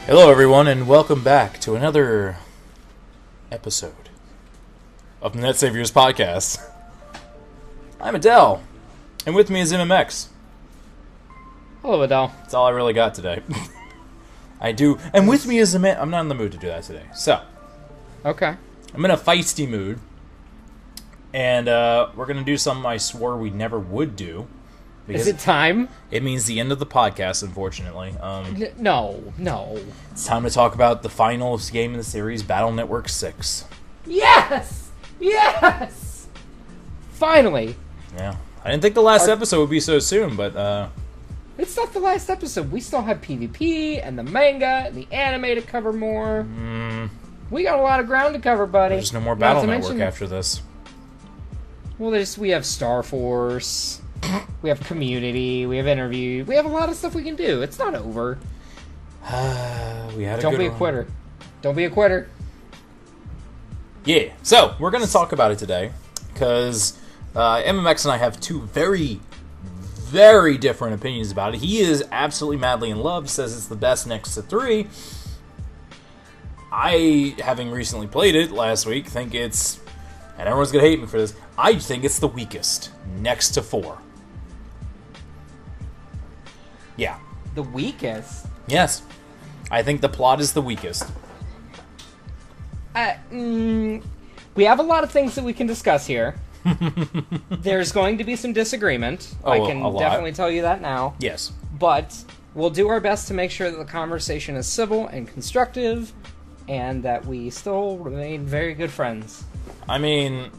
Hello everyone, and welcome back to another episode of the Net Saviors Podcast. I'm Adell, and with me is MMX. Hello, Adell. That's all I really got today. I do, and with me is the man. I'm not in the mood to do that today, so Okay. I'm in a feisty mood, and we're gonna do something I swore we never would do. Is it time? It means the end of the podcast, unfortunately. No. It's time to talk about the final game in the series, Battle Network 6. Yes! Finally! Yeah. I didn't think the last episode would be so soon, but, It's not the last episode. We still have PvP, and the manga, and the anime to cover more. We got a lot of ground to cover, buddy. There's no more Battle Network after this. Well, we have Star Force, we have Community, we have Interview, we have a lot of stuff we can do. It's not over. Don't be a quitter. Don't be a quitter. Yeah, so we're going to talk about it today, because MMX and I have two very, very different opinions about it. He is absolutely madly in love, says it's the best next to 3. I, having recently played it last week, think it's, and everyone's going to hate me for this, I think it's the weakest, next to 4. Yeah. The weakest? Yes. I think the plot is the weakest. We have a lot of things that we can discuss here. There's going to be some disagreement. I can definitely tell you that now. Yes. But we'll do our best to make sure that the conversation is civil and constructive, and that we still remain very good friends. I mean,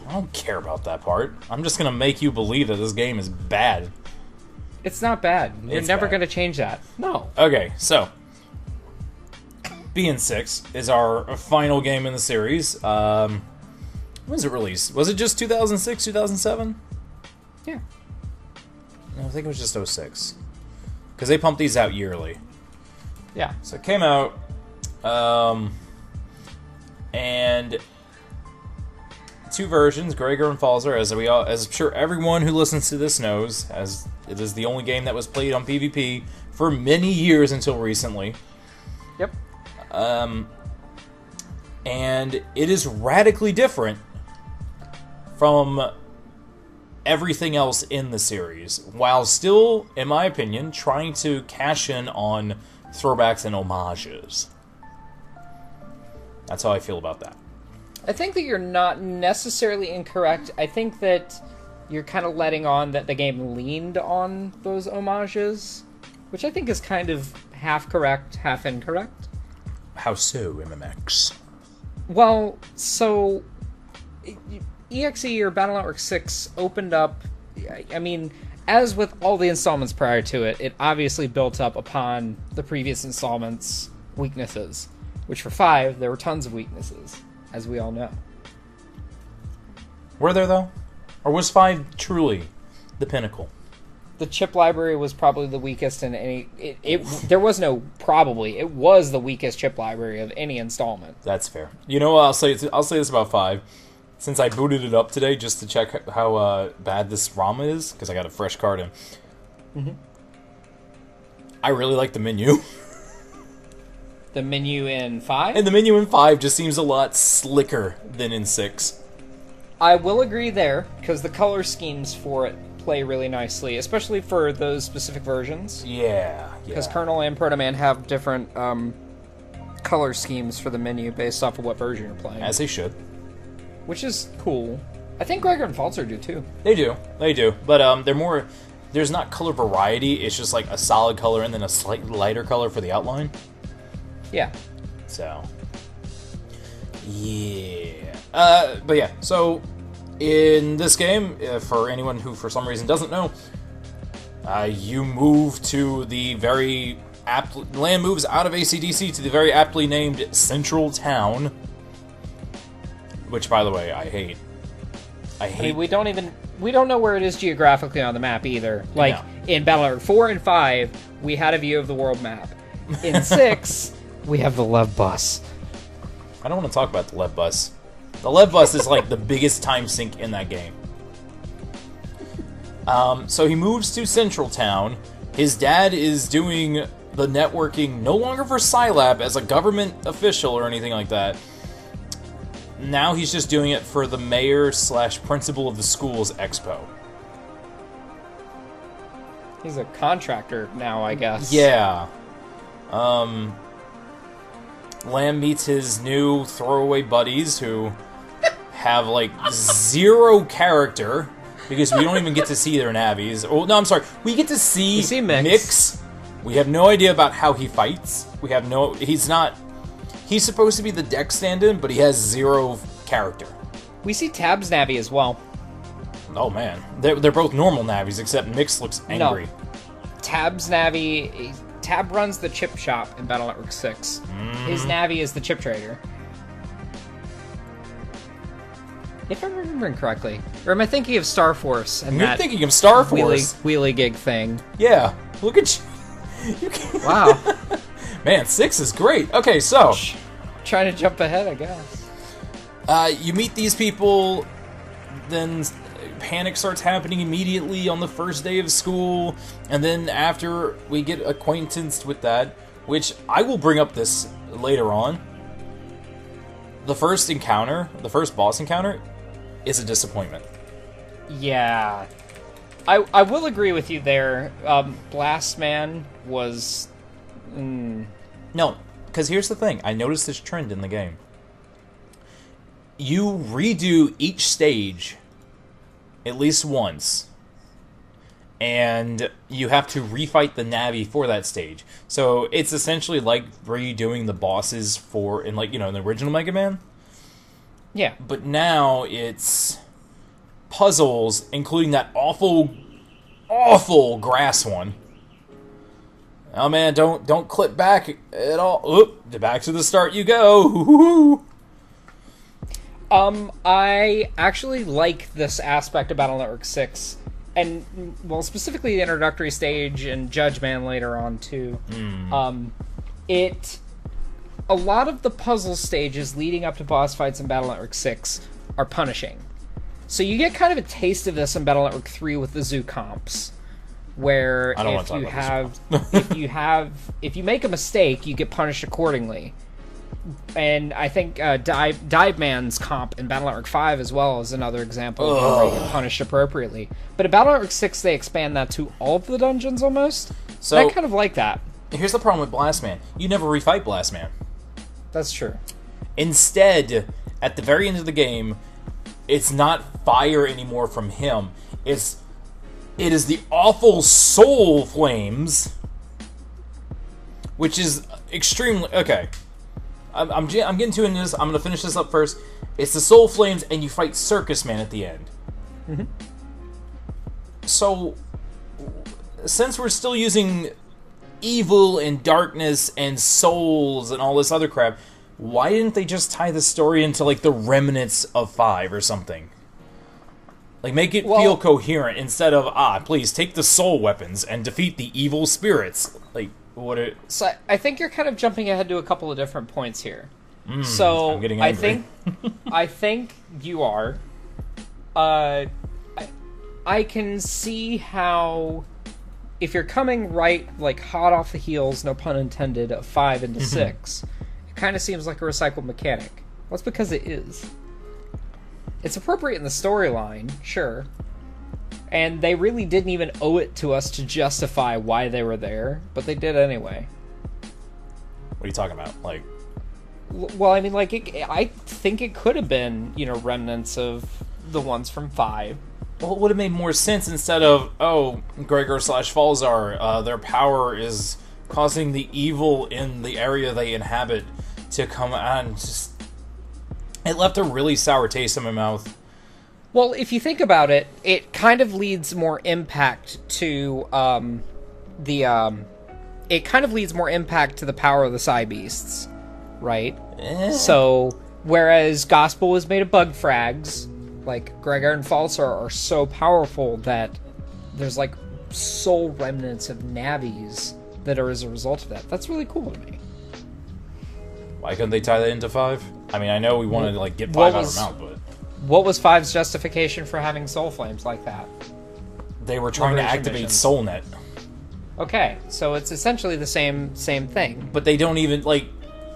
I don't care about that part. I'm just going to make you believe that this game is bad. It's not bad. You're never going to change that. No. Okay, so BN6 is our final game in the series. When was it released? Was it just 2006, 2007? Yeah. No, I think it was just 06. Because they pump these out yearly. Yeah. So it came out, and 2 versions, Gregor and Falzer, as I'm sure everyone who listens to this knows, as it is the only game that was played on PvP for many years until recently. Yep. And it is radically different from everything else in the series, while still, in my opinion, trying to cash in on throwbacks and homages. That's how I feel about that. I think that you're not necessarily incorrect. I think that you're kind of letting on that the game leaned on those homages, which I think is kind of half correct, half incorrect. How so, MMX? Well, so EXE or Battle Network 6 opened up, I mean, as with all the installments prior to it, it obviously built up upon the previous installments' weaknesses, which for 5, there were tons of weaknesses, as we all know. Were there, though? Or was 5 truly the pinnacle? The chip library was probably the weakest in any... There was no probably. It was the weakest chip library of any installment. That's fair. You know what, I'll say this about 5. Since I booted it up today just to check how bad this ROM is, because I got a fresh card in. Mm-hmm. I really like the menu. The menu in 5? And the menu in 5 just seems a lot slicker than in 6. I will agree there, because the color schemes for it play really nicely, especially for those specific versions. Yeah. Because Colonel and Proto Man have different color schemes for the menu based off of what version you're playing. As they should. Which is cool. I think Gregor and Falzer do too. They do. But they're more... There's not color variety, it's just like a solid color and then a slightly lighter color for the outline. Yeah. So... Yeah. But yeah, so... In this game, for anyone who for some reason doesn't know, you move to the very land moves out of ACDC to the very aptly named Central Town, which, by the way, I hate. I mean, we don't know where it is geographically on the map either. Like in Battle 4 and 5, we had a view of the world map. In 6, we have the LevBus. I don't want to talk about the LevBus. The LevBus is like the biggest time sink in that game. So he moves to Central Town. His dad is doing the networking no longer for Scilab as a government official or anything like that. Now he's just doing it for the mayor/principal of the school's expo. He's a contractor now, I guess. Yeah. Lamb meets his new throwaway buddies who have, like, zero character because we don't even get to see their navies. Oh, no, I'm sorry. We get to see Mix. We have no idea about how he fights. We have no... He's not... He's supposed to be the deck stand-in, but he has zero character. We see Tab's Navi as well. Oh, man. They're both normal Navis, except Mix looks angry. No. Tab's Navi... Tab runs the chip shop in Battle Network 6. His Navi is the chip trader. If I'm remembering correctly. Or am I thinking of Star Force? And You're thinking of Star Force. Wheelie gig thing. Yeah. Look at you. Wow. Man, 6 is great. Okay, so... Trying to jump ahead, I guess. You meet these people, then panic starts happening immediately on the first day of school, and then after we get acquaintanced with that, which I will bring up this later on, the first boss encounter, is a disappointment. Yeah. I will agree with you there. Blast Man was... No, because here's the thing. I noticed this trend in the game. You redo each stage at least once, and you have to refight the Navi for that stage. So it's essentially like redoing the bosses in the original Mega Man. Yeah. But now it's puzzles, including that awful grass one. Oh man, don't clip back at all. Oop, back to the start you go. I actually like this aspect of Battle Network 6, and, well, specifically the introductory stage and Judge Man later on, too. A lot of the puzzle stages leading up to boss fights in Battle Network 6 are punishing. So you get kind of a taste of this in Battle Network 3 with the zoo comps, where if you make a mistake, you get punished accordingly. And I think Dive Man's comp in Battle Network 5 as well is another example of where you get punished appropriately. But in Battle Network 6, they expand that to all of the dungeons almost. So I kind of like that. Here's the problem with Blast Man. You never refight Blast Man. That's true. Instead, at the very end of the game, it's not fire anymore from him. It is the awful soul flames, which is extremely... Okay. I'm getting too into this. I'm going to finish this up first. It's the Soul Flames, and you fight Circus Man at the end. Mm-hmm. So, since we're still using evil and darkness and souls and all this other crap, why didn't they just tie the story into, like, the remnants of 5 or something? Like, make it feel coherent instead of, please, take the soul weapons and defeat the evil spirits. Like... So I think you're kind of jumping ahead to a couple of different points here. So I'm getting angry. I think you are. I can see how if you're coming right, like hot off the heels, no pun intended, of 5 into 6, it kind of seems like a recycled mechanic. Well, that's because it is. It's appropriate in the storyline, sure. And they really didn't even owe it to us to justify why they were there, but they did anyway. What are you talking about? Like, well, I mean, like, I think it could have been, remnants of the ones from 5. Well, it would have made more sense instead of, Gregor/Falzar, their power is causing the evil in the area they inhabit to come on. It left a really sour taste in my mouth. Well, if you think about it, it kind of leads more impact to it kind of leads more impact to the power of the Psy Beasts, right? So, whereas Gospel was made of bug frags, like Gregor and Falsar are so powerful that there's like soul remnants of Navis that are as a result of that. That's really cool to me. Why couldn't they tie that into 5? I mean, I know we wanted to like get 5 out of our mouth, but what was 5's justification for having soul flames like that? They were trying to activate SoulNet. Okay, so it's essentially the same thing. But they don't even, like,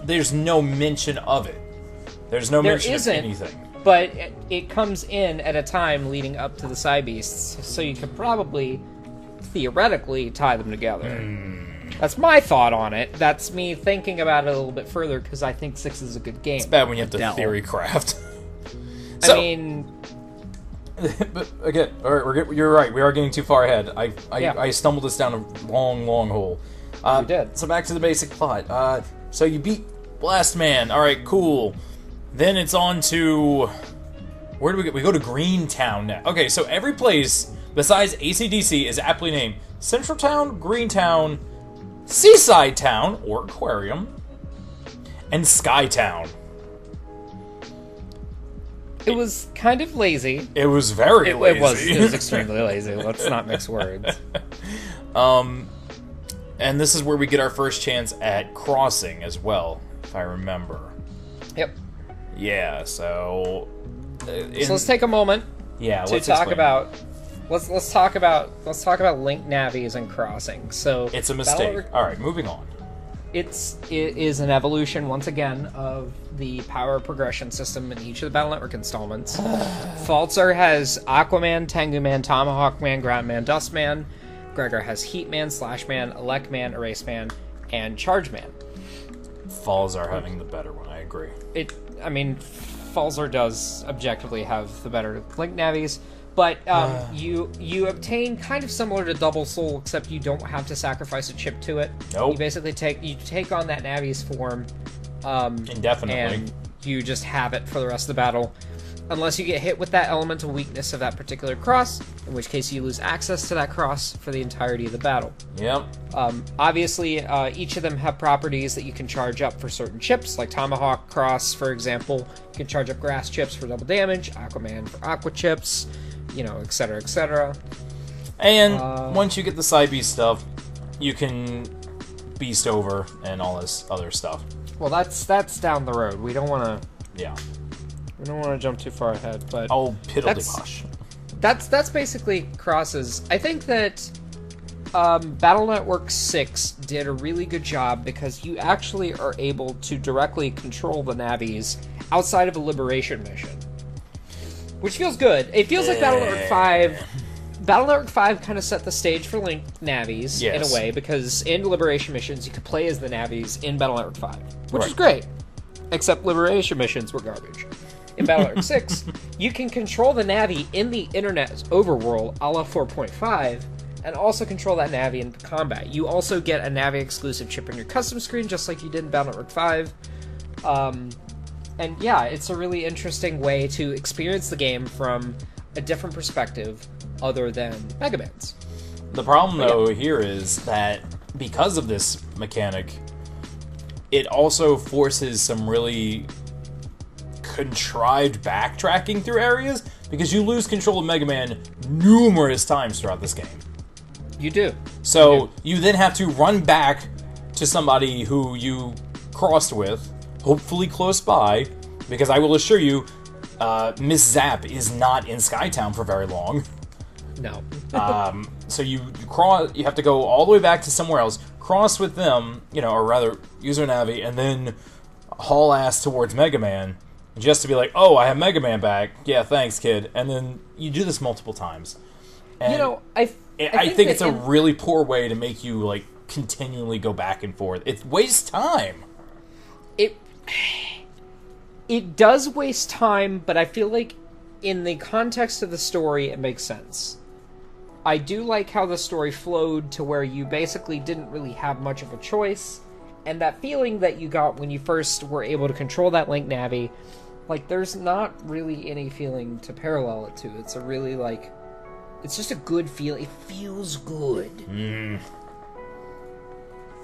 there's no mention of it. There's no mention of anything. But it comes in at a time leading up to the Psy Beasts, so you could probably, theoretically, tie them together. That's my thought on it. That's me thinking about it a little bit further, because I think 6 is a good game. It's bad when you have to theory craft. So, I mean... But, again, alright, you're right, we are getting too far ahead. I stumbled us down a long, long hole. You did. So back to the basic plot. So you beat Blast Man. Alright, cool. Then it's on to... Where do we go? We go to Greentown now. Okay, so every place besides AC/DC is aptly named Central Town, Greentown, Seaside Town, or Aquarium, and Sky Town. It was kind of lazy. It was very lazy. It was extremely lazy. Let's not mix words. And this is where we get our first chance at crossing as well, if I remember. Yep. Yeah, so... So let's take a moment to talk about... Let's talk about link navies and crossing. So it's a mistake. Alright, moving on. It is an evolution, once again, of the power progression system in each of the Battle Network installments. Falzer has Aquaman, Tengu Man, Tomahawk Man, Ground Man, Dust Man. Gregor has Heat Man, Slash Man, Elect Man, Erase Man, and Charge Man. Falzer having the better one, I agree. Falzer does objectively have the better link navies, but you obtain kind of similar to Double Soul, except you don't have to sacrifice a chip to it. Nope. You basically take on that navi's form indefinitely, and you just have it for the rest of the battle, unless you get hit with that elemental weakness of that particular cross, in which case you lose access to that cross for the entirety of the battle. Yep. Obviously, each of them have properties that you can charge up for certain chips, like Tomahawk Cross, for example. You can charge up Grass Chips for double damage, Aquaman for Aqua Chips, etc., etc. And once you get the Psy Beast stuff, you can Beast over and all this other stuff. Well, that's down the road. We don't want to... Yeah. We don't want to jump too far ahead, but... Oh, piddle-de-posh. That's basically crosses. I think that Battle Network 6 did a really good job because you actually are able to directly control the navies outside of a liberation mission. Which feels good. It feels like Battle Network 5... Battle Network 5 kind of set the stage for Link navies, in a way, because in liberation missions, you could play as the navies in Battle Network 5, which is great. Except liberation missions were garbage. In Battle Network 6, you can control the Navi in the internet's overworld, a la 4.5, and also control that Navi in combat. You also get a Navi exclusive chip on your custom screen, just like you did in Battle Network 5. And yeah, it's a really interesting way to experience the game from a different perspective other than Mega Man's. The problem, though, here is that because of this mechanic, it also forces some really contrived backtracking through areas, because you lose control of Mega Man numerous times throughout this game. You do. So you then have to run back to somebody who you crossed with, hopefully close by, because I will assure you, Miss Zap is not in Skytown for very long. No. So you have to go all the way back to somewhere else, cross with them, or rather, use their Navi, and then haul ass towards Mega Man, just to be like, oh, I have Mega Man back. Yeah, thanks, kid. And then you do this multiple times. And I think it's a really poor way to make you, continually go back and forth. It wastes time. It does waste time, but I feel like in the context of the story, it makes sense. I do like how the story flowed to where you basically didn't really have much of a choice, and that feeling that you got when you first were able to control that Link Navi, there's not really any feeling to parallel it to. It's a really, it's just a good feeling. It feels good.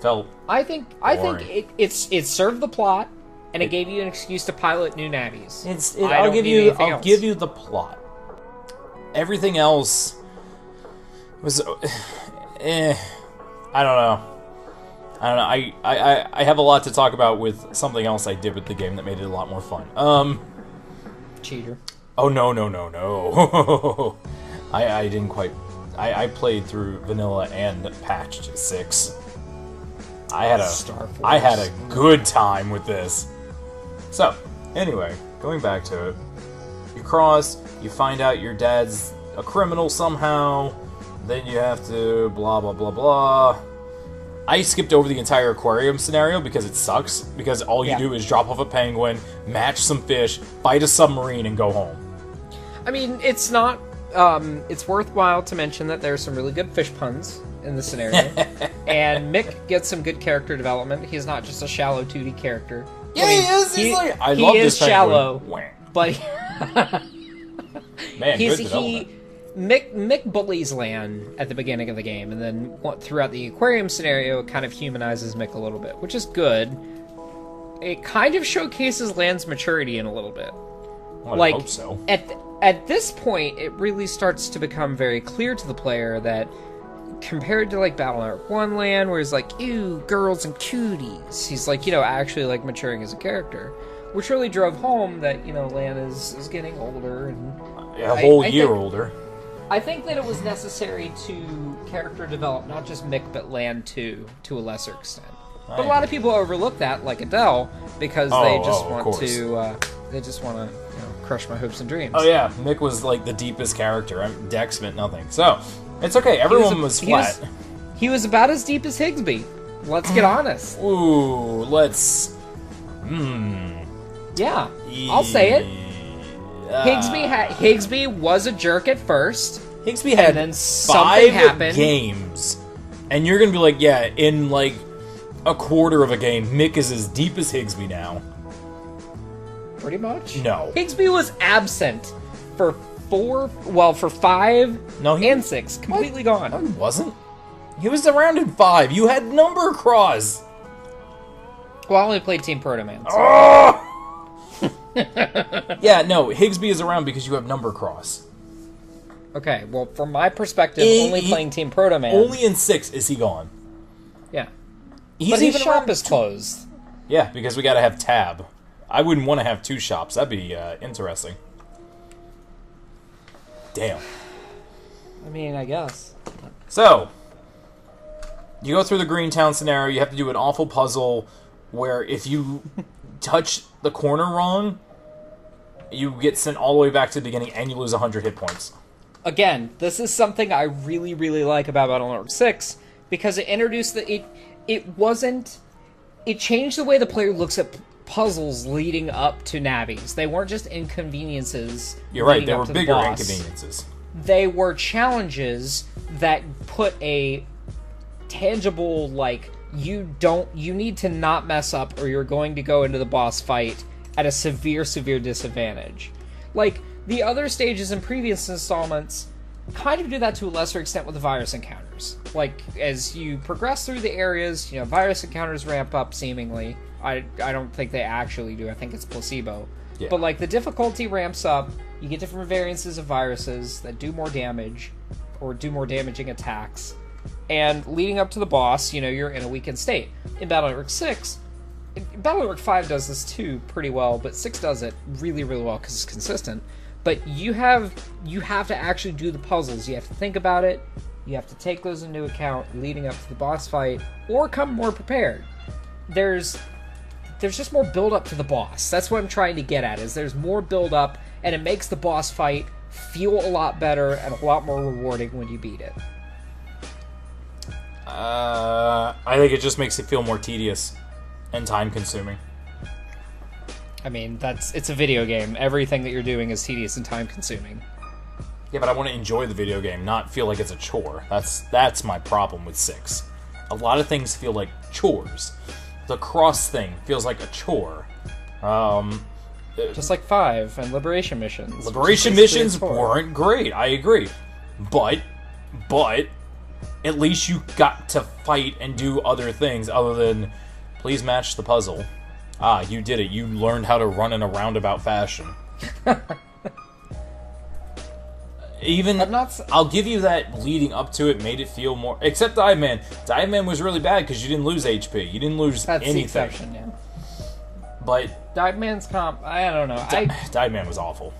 Felt I think it served the plot, and it gave you an excuse to pilot new navies. I'll give you the plot. Everything else was I don't know. I have a lot to talk about with something else I did with the game that made it a lot more fun. Cheater. Oh no. I didn't quite I played through vanilla and patched 6. I had a good time with this. So, anyway, going back to it. You cross, you find out your dad's a criminal somehow, then you have to blah blah blah blah. I skipped over the entire aquarium scenario because it sucks, because all you do is drop off a penguin, match some fish, fight a submarine, and go home. I mean, it's not... it's worthwhile to mention that there's some really good fish puns in the scenario. And Mick gets some good character development. He's not just a shallow 2D character. Yeah, he is. He's like... I love this penguin. Shallow, but... Man, good development. Mick bullies Lan at the beginning of the game, and then throughout the aquarium scenario, it kind of humanizes Mick a little bit, which is good. It kind of showcases Lan's maturity in a little bit. Well, I hope so. At this point, it really starts to become very clear to the player that, compared to like Battle.net 1 Lan, where he's like, ew, girls and cuties, he's like, actually like maturing as a character. Which really drove home that, Lan is getting older, and a whole year older. I think that it was necessary to character develop not just Mick but Lan too, to a lesser extent. But a lot of people overlook that, like Adell, because they just want to crush my hopes and dreams. Oh yeah, Mick was like the deepest character. Dex meant nothing, so it's okay. Everyone was flat. He was about as deep as Higsby. Let's get honest. Ooh, let's. Yeah, I'll say it. Higsby was a jerk at first. Higsby had and then something happened. Games, and you're gonna be like, yeah, in like a quarter of a game, Mick is as deep as Higsby now. Pretty much. No, Higsby was absent for 5 and 6, completely gone. No, he wasn't. He was around in 5. You had number cross. Well, I only played Team Proto Man. So. Oh! Yeah, no, Higsby is around because you have number cross. Okay, well, from my perspective, only playing Team Proto Man. Only in 6 is he gone. Yeah. But his shop is closed. Yeah, because we gotta have tab. I wouldn't want to have 2 shops. That'd be interesting. Damn. I mean, I guess. So, you go through the Greentown scenario, you have to do an awful puzzle where if you touch the corner wrong, you get sent all the way back to the beginning and you lose 100 hit points. Again, this is something I really, really like about Battle.net 6, because it introduced it changed the way the player looks at puzzles leading up to navies. They weren't just inconveniences. You're right, they were bigger inconveniences. They were challenges that put a tangible, like, you need to not mess up or you're going to go into the boss fight at a severe disadvantage. Like, the other stages in previous installments kind of do that to a lesser extent with the virus encounters. Like, as you progress through the areas, virus encounters ramp up seemingly. I don't think they actually do. I think it's placebo. Yeah. But, like, the difficulty ramps up. You get different variances of viruses that do more damage or do more damaging attacks. And leading up to the boss, you're in a weakened state. In Battle.net 6, Battle.net 5 does this too pretty well, but 6 does it really, really well because it's consistent. But you have to actually do the puzzles. You have to think about it. You have to take those into account leading up to the boss fight, or come more prepared. There's just more build up to the boss. That's what I'm trying to get at. Is there's more build up, and it makes the boss fight feel a lot better and a lot more rewarding when you beat it. I think it just makes it feel more tedious and time consuming. I mean, it's a video game. Everything that you're doing is tedious and time consuming. Yeah, but I want to enjoy the video game, not feel like it's a chore. That's my problem with 6. A lot of things feel like chores. The cross thing feels like a chore. Just like 5 and Liberation missions. Liberation missions weren't great, I agree. But at least you got to fight and do other things other than, please match the puzzle. Ah, you did it. You learned how to run in a roundabout fashion. I'll give you that leading up to it made it feel more... Except Dive Man. Dive Man was really bad because you didn't lose HP. You didn't lose anything. That's the exception, yeah. But... Dive Man's comp... I don't know. Dive Man was awful.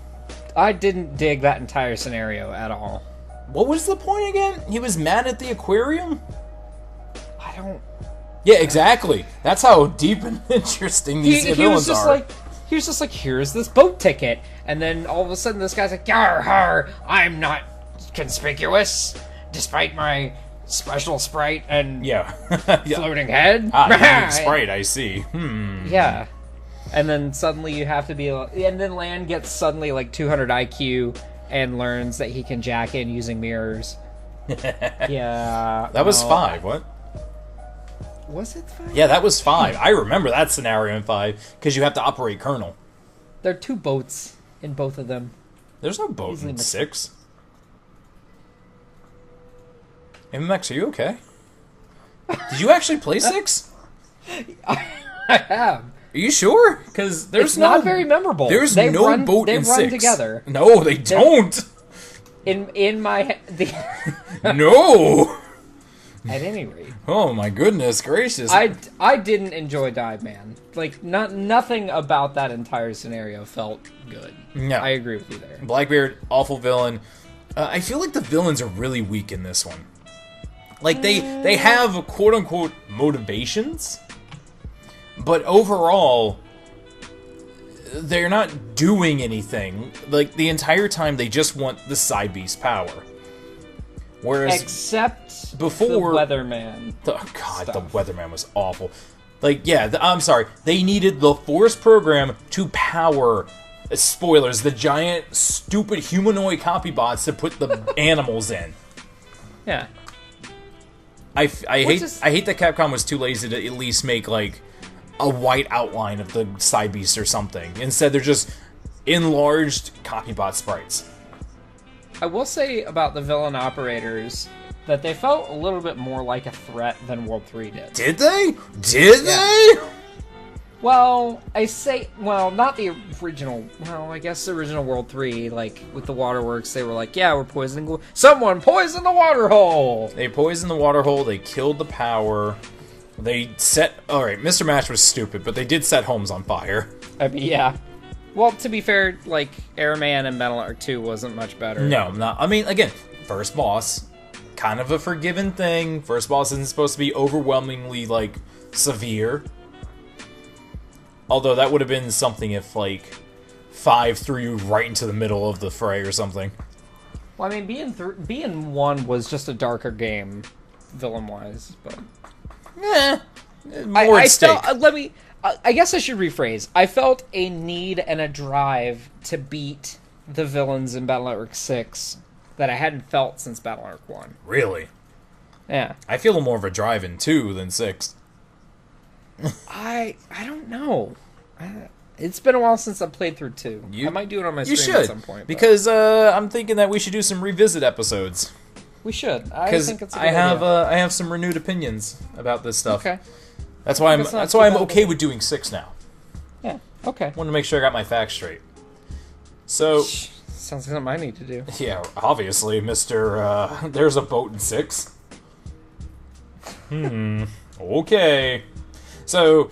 I didn't dig that entire scenario at all. What was the point again? He was mad at the aquarium? I don't... Yeah, exactly. That's how deep and interesting these villains are. He was just like, here's this boat ticket. And then all of a sudden this guy's like, yar har, I'm not conspicuous, despite my special sprite and floating head. Sprite, I see. Yeah. And then suddenly you have to be... And then Lan gets suddenly like 200 IQ and learns that he can jack in using mirrors. Yeah. That was 5, what? Was it 5? Yeah, that was 5. I remember that scenario in 5, because you have to operate Colonel. There are 2 boats in both of them. There's no boat in 6. MMX, are you okay? Did you actually play 6? I have. Are you sure? Because there's not very memorable. There's no boat in 6. They run together. No, they don't. In my No. At any rate. Oh my goodness gracious! I didn't enjoy Dive Man. Like nothing about that entire scenario felt good. No, I agree with you there. Blackbeard, awful villain. I feel like the villains are really weak in this one. Like they have quote unquote motivations, but overall they're not doing anything. Like the entire time they just want the Side Beast power. Whereas except before the Weatherman. Oh god, the Weatherman was awful. Like, yeah, I'm sorry. They needed the Force program to power, spoilers, the giant, stupid humanoid copy bots to put the animals in. Yeah. I hate that Capcom was too lazy to at least make, like, a white outline of the Side Beast or something. Instead, they're just enlarged copy bot sprites. I will say about the villain operators that they felt a little bit more like a threat than World 3 did. Did they? Did they? Well, not the original. Well, I guess the original World 3, like, with the waterworks, they were like, yeah, we're poisoning... Someone poisoned the water hole! They poisoned the water hole, they killed the power, they set... Alright, Mr. Match was stupid, but they did set homes on fire. I mean, yeah. Well, to be fair, like, Airman and Metal Arc 2 wasn't much better. No, not. I mean, again, first boss, kind of a forgiven thing. First boss isn't supposed to be overwhelmingly, like, severe. Although that would have been something if, like, 5 threw you right into the middle of the fray or something. Well, I mean, being 1 was just a darker game, villain-wise, but... More at stake. I guess I should rephrase. I felt a need and a drive to beat the villains in Battle Arc 6 that I hadn't felt since Battle Arc 1. Really? Yeah. I feel more of a drive in 2 than 6. I don't know. It's been a while since I've played through 2. I might do it on my stream at some point. Because I'm thinking that we should do some revisit episodes. We should. I think it's a good idea. I have some renewed opinions about this stuff. Okay. That's why I'm okay with doing 6 now. Yeah. Okay. Wanted to make sure I got my facts straight. So sounds like something I need to do. Yeah, obviously, Mr. There's a boat in 6. Okay. So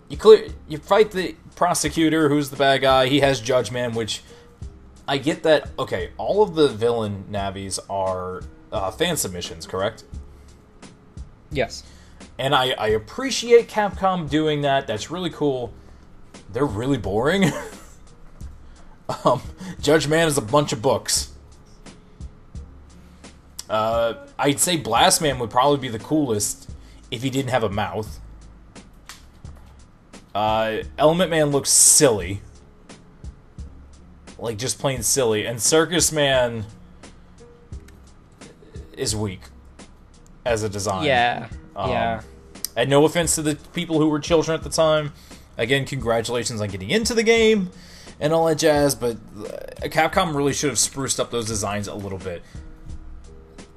you fight the prosecutor, who's the bad guy. He has Judge Man, which I get that. Okay, all of the villain navies are fan submissions, correct? Yes. And I appreciate Capcom doing that. That's really cool. They're really boring. Judge Man is a bunch of books. I'd say Blast Man would probably be the coolest if he didn't have a mouth. Element Man looks silly. Like, just plain silly. And Circus Man is weak as a design. Yeah. Yeah. And no offense to the people who were children at the time. Again, congratulations on getting into the game and all that jazz, but Capcom really should have spruced up those designs a little bit.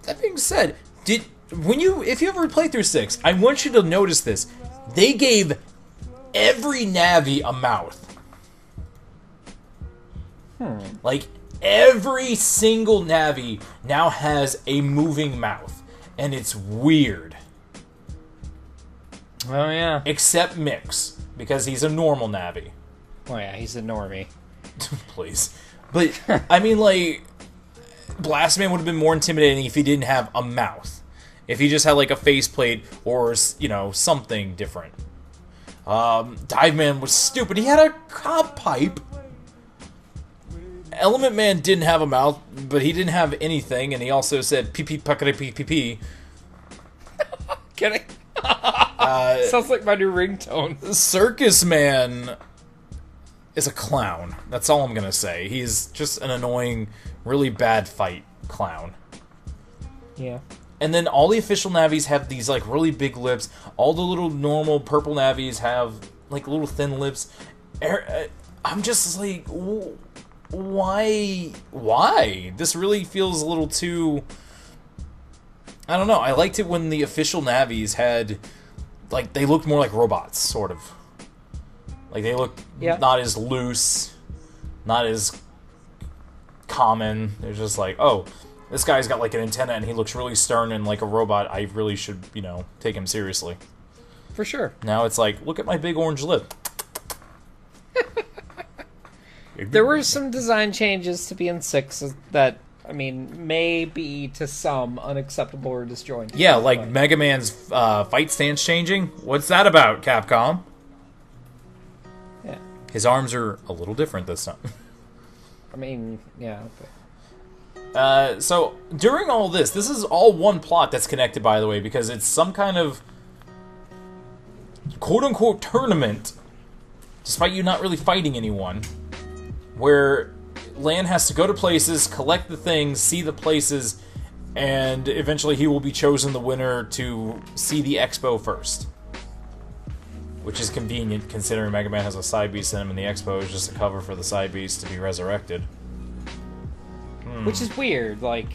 That being said, if you ever play through 6, I want you to notice this. They gave every Navi a mouth. Like, every single Navi now has a moving mouth, and it's weird. Oh, yeah. Except Mix, because he's a normal Navi. Oh, yeah, he's a normie. Please. But, I mean, like, Blast Man would have been more intimidating if he didn't have a mouth. If he just had, like, a faceplate or, you know, something different. Dive Man was stupid. He had a cob pipe. Element Man didn't have a mouth, but he didn't have anything, and he also said pee-pee puckety pee-pee-pee. Kidding? Sounds like my new ringtone. Circus Man is a clown. That's all I'm gonna say. He's just an annoying, really bad fight clown. Yeah. And then all the official navies have these, like, really big lips. All the little normal purple navies have, like, little thin lips. I'm just like, why? Why? This really feels a little too... I don't know. I liked it when the official navies had, like, they looked more like robots, sort of. Like, they looked not as loose, not as common. They're just like, oh, this guy's got, like, an antenna and he looks really stern and like a robot. I really should, you know, take him seriously. For sure. Now it's like, look at my big orange lip. There were some design changes to BN6 that, I mean, may be to some unacceptable or disjointed. Yeah, like Mega Man's fight stance changing. What's that about, Capcom? Yeah. His arms are a little different this time. I mean, yeah. So, during all this is all one plot that's connected, by the way, because it's some kind of quote-unquote tournament, despite you not really fighting anyone, where Lan has to go to places, collect the things, see the places, and eventually he will be chosen the winner to see the expo first. Which is convenient, considering Mega Man has a side beast in him, and the expo is just a cover for the side beast to be resurrected. Which is weird, like...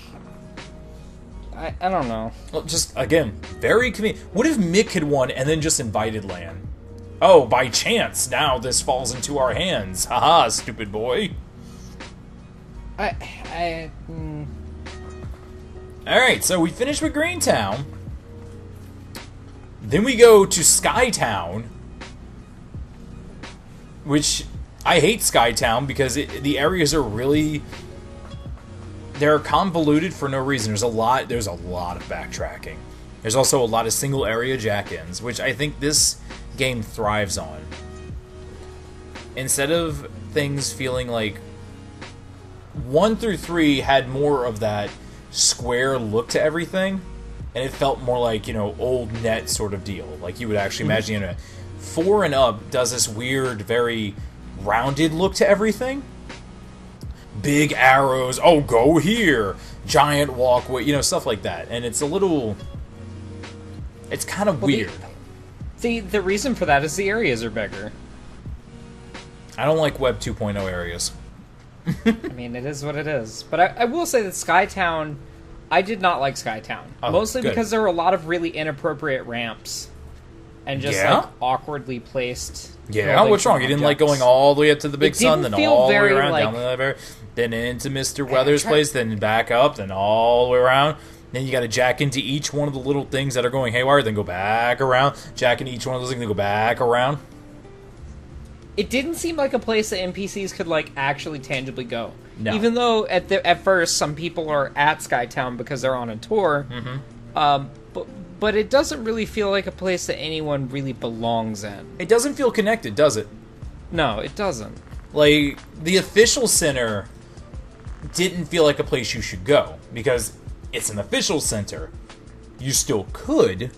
I don't know. Well, just, again, very convenient. What if Mick had won and then just invited Lan? Oh, by chance, now this falls into our hands. Haha, stupid boy. Alright, so we finished with Greentown. Then we go to Skytown. Which, I hate Skytown because the areas are really... They're convoluted for no reason. There's a lot of backtracking. There's also a lot of single area jack-ins, which I think this game thrives on. Instead of things feeling like 1 through 3 had more of that square look to everything, and it felt more like, you know, old net sort of deal. Like you would actually imagine the internet. 4 and up does this weird, very rounded look to everything. Big arrows, oh, go here, giant walkway, you know, stuff like that. And it's a little... It's kind of weird. The reason for that is the areas are bigger. I don't like Web 2.0 areas. I mean, it is what it is. But I will say that Skytown... I did not like Skytown. Mostly because there were a lot of really inappropriate ramps. And just, like, awkwardly placed... Yeah, what's wrong? You didn't like going all the way up to the big sun, then all the way around, down the elevator, then into Mr. Weather's place, then back up, then all the way around. Then you gotta jack into each one of the little things that are going haywire, then go back around, jack into each one of those things, then go back around. It didn't seem like a place that NPCs could, like, actually tangibly go. No. Even though, at first, some people are at Skytown because they're on a tour, but it doesn't really feel like a place that anyone really belongs in. It doesn't feel connected, does it? No, it doesn't. Like, the official center didn't feel like a place you should go, because it's an official center. You still could.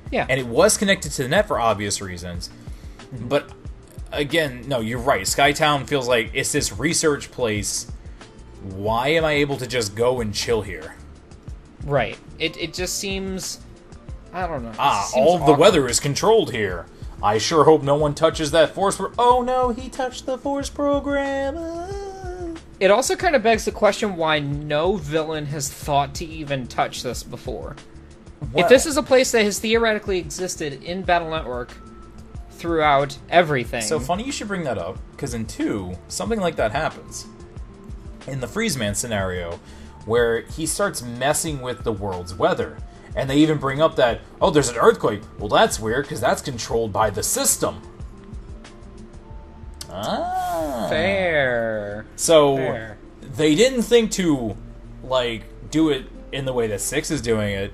Yeah. And it was connected to the net for obvious reasons. But, again, no, you're right. Skytown feels like it's this research place. Why am I able to just go and chill here? Right. It just seems... I don't know. All of the weather is controlled here. I sure hope no one touches that force... Oh no, he touched the force program. It also kind of begs the question why no villain has thought to even touch this before. Well, if this is a place that has theoretically existed in Battle Network throughout everything... So funny you should bring that up, because in 2, something like that happens. In the Freeze Man scenario, where he starts messing with the world's weather. And they even bring up that, oh, there's an earthquake. Well, that's weird, because that's controlled by the system. Fair. So, they didn't think to like, do it in the way that 6 is doing it,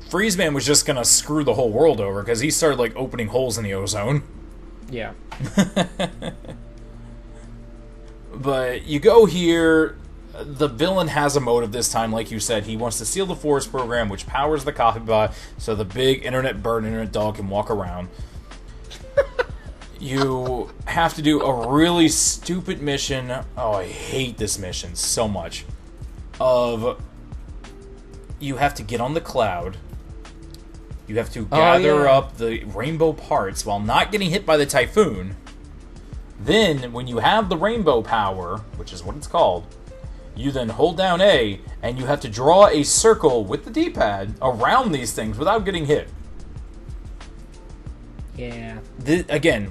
Freezeman was just gonna screw the whole world over, because he started, like, opening holes in the ozone. Yeah. But you go here, the villain has a motive this time, like you said. He wants to steal the Force program, which powers the coffee bot, so the big internet bird, internet dog can walk around. You have to do a really stupid mission. Oh, I hate this mission so much. You have to get on the cloud. You have to gather up the rainbow parts while not getting hit by the typhoon. Then, when you have the rainbow power, which is what it's called, you then hold down A, and you have to draw a circle with the D-pad around these things without getting hit. Yeah. Again,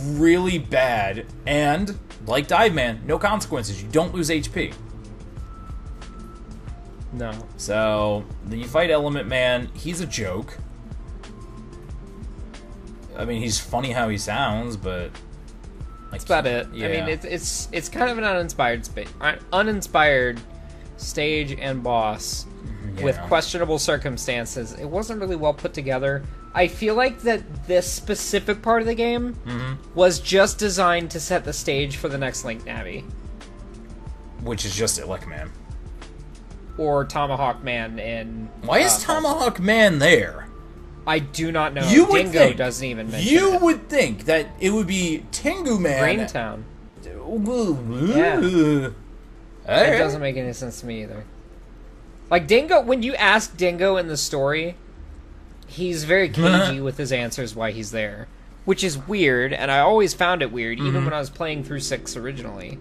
really bad, and, like Dive Man, no consequences. You don't lose HP. No. So, then you fight Element Man. He's a joke. I mean, he's funny how he sounds, but... That's about it. Yeah. I mean, it's kind of an uninspired stage and boss with questionable circumstances. It wasn't really well put together. I feel like that this specific part of the game was just designed to set the stage for the next Link Navi. Which is just Elec Man. Or Tomahawk Man in... Why is Tomahawk Man there? I do not know. You would Dingo think, doesn't even mention You it. would think that it would be Tengu Man. Greentown. Yeah. It doesn't make any sense to me either. Like, Dingo, when you ask Dingo in the story, he's very cagey with his answers why he's there. Which is weird, and I always found it weird, even when I was playing through 6 originally.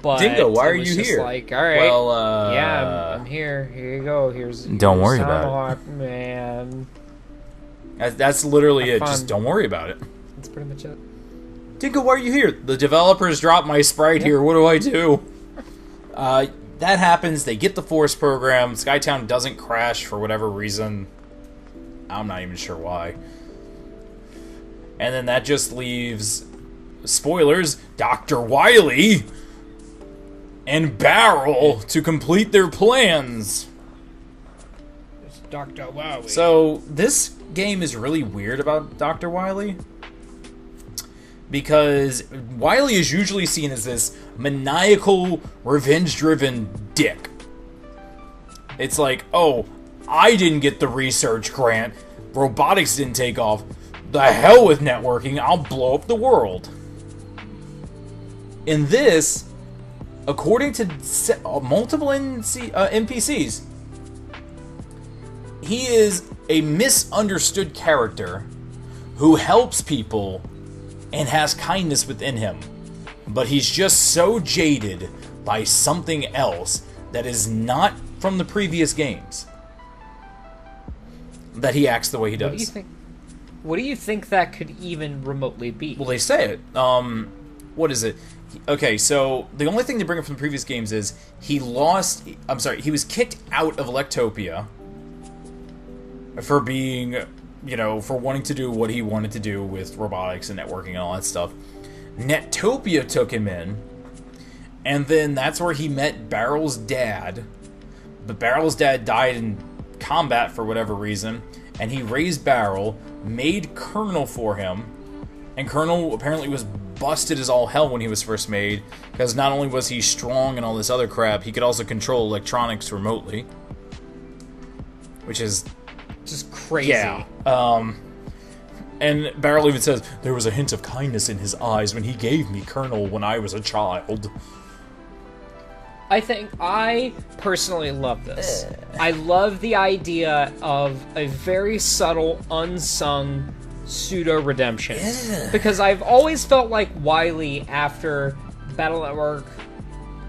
But Dingo, why are you here? Like, all right, well, yeah, I'm here. Here you go. Here's don't worry about Tomahawk Man. That's literally Have it. fun. Just don't worry about it. That's pretty much it. Dingo, why are you here? The developers dropped my sprite here. What do I do? That happens. They get the Force program. Skytown doesn't crash for whatever reason. I'm not even sure why. And then that just leaves, spoilers, Dr. Wily and Barrel to complete their plans. It's Dr. Wily. So, this game is really weird about Dr. Wily. Because Wily is usually seen as this maniacal, revenge-driven dick. It's like, oh, I didn't get the research grant, robotics didn't take off, the hell with networking, I'll blow up the world. In this, according to multiple NPCs, he is a misunderstood character who helps people and has kindness within him. But he's just so jaded by something else that is not from the previous games that he acts the way he does. What do you think that could even remotely be? Well, they say it. What is it? Okay, so the only thing they bring up from the previous games is he was kicked out of Electopia for being, for wanting to do what he wanted to do with robotics and networking and all that stuff. Netopia took him in, and then that's where he met Barrel's dad. But Barrel's dad died in combat for whatever reason, and he raised Barrel, made Colonel for him, and Colonel apparently was busted as all hell when he was first made, because not only was he strong and all this other crap, he could also control electronics remotely. Which is... just crazy. Yeah. And Barrel even says, there was a hint of kindness in his eyes when he gave me Colonel when I was a child. I personally love this. I love the idea of a very subtle, unsung pseudo-redemption. Because I've always felt like Wily, after Battle Network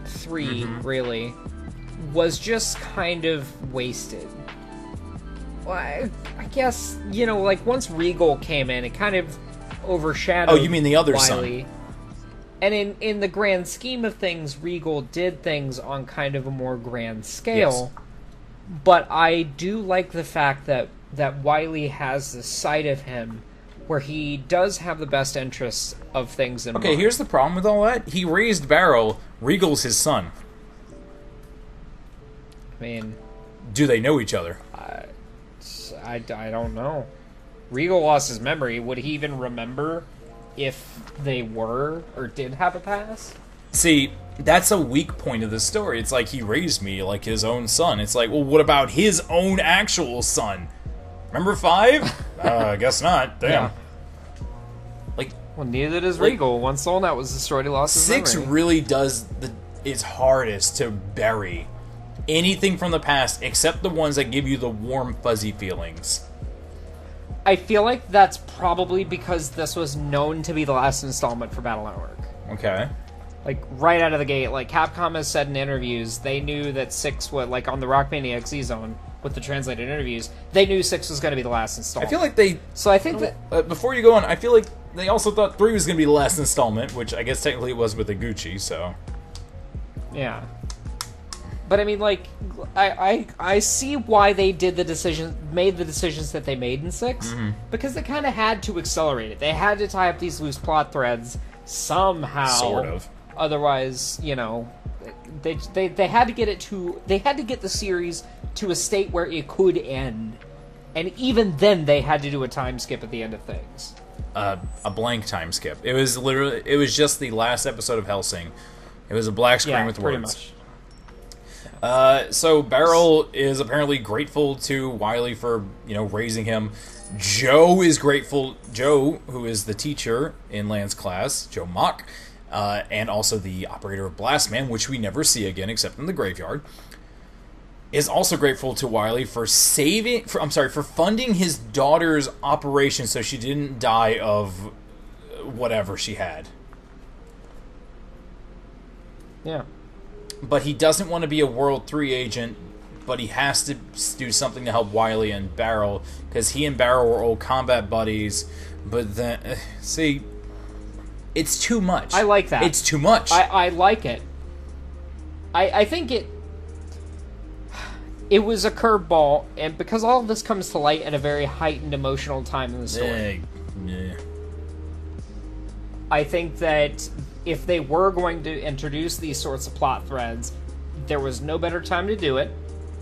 3, really, was just kind of wasted. I guess, like, once Regal came in, it kind of overshadowed Oh, you mean the other Wily. son? And in the grand scheme of things, Regal did things on kind of a more grand scale. Yes. But I do like the fact that Wily has this side of him where he does have the best interests of things in mind. Okay, here's the problem with all that. He raised Barrel. Regal's his son. mean, do they know each other? I don't know. Regal lost his memory. Would he even remember if they were or did have a past? See, that's a weak point of the story. It's like he raised me like his own son. It's like, well, what about his own actual son? Remember 5? I guess not. Damn. Yeah. Like, well, neither does Regal. Once Soul Net was destroyed, he lost his 6 memory. really does its hardest to bury anything from the past except the ones that give you the warm, fuzzy feelings. I feel like that's probably because this was known to be the last installment for Battle Network. Okay. Like, right out of the gate, like, Capcom has said in interviews, they knew that 6 would, like, on the Rockmania XZ Zone, with the translated interviews, they knew 6 was going to be the last installment. I feel like they... So I think that... before you go on, I feel like they also thought 3 was going to be the last installment, which I guess technically it was with Iguchi, so... Yeah. But I mean, like, I see why they made the decisions that they made in 6, because they kind of had to accelerate it. They had to tie up these loose plot threads somehow. Sort of. Otherwise, you know, they had to get the series to a state where it could end, and even then they had to do a time skip at the end of things. A blank time skip. It was just the last episode of Hellsing. It was a black screen with pretty words. Much. So Beryl is apparently grateful to Wily for, raising him. Joe is grateful. Joe, who is the teacher in Lan's class, Joe Mock, and also the operator of Blastman, which we never see again except in the graveyard, is also grateful to Wily for funding his daughter's operation so she didn't die of whatever she had. Yeah. But he doesn't want to be a World 3 agent, but he has to do something to help Wily and Beryl, because he and Beryl were old combat buddies, but then, see, it's too much. I like that. It's too much. I like it. I think it was a curveball, and because all of this comes to light at a very heightened emotional time in the story. I think that if they were going to introduce these sorts of plot threads, there was no better time to do it,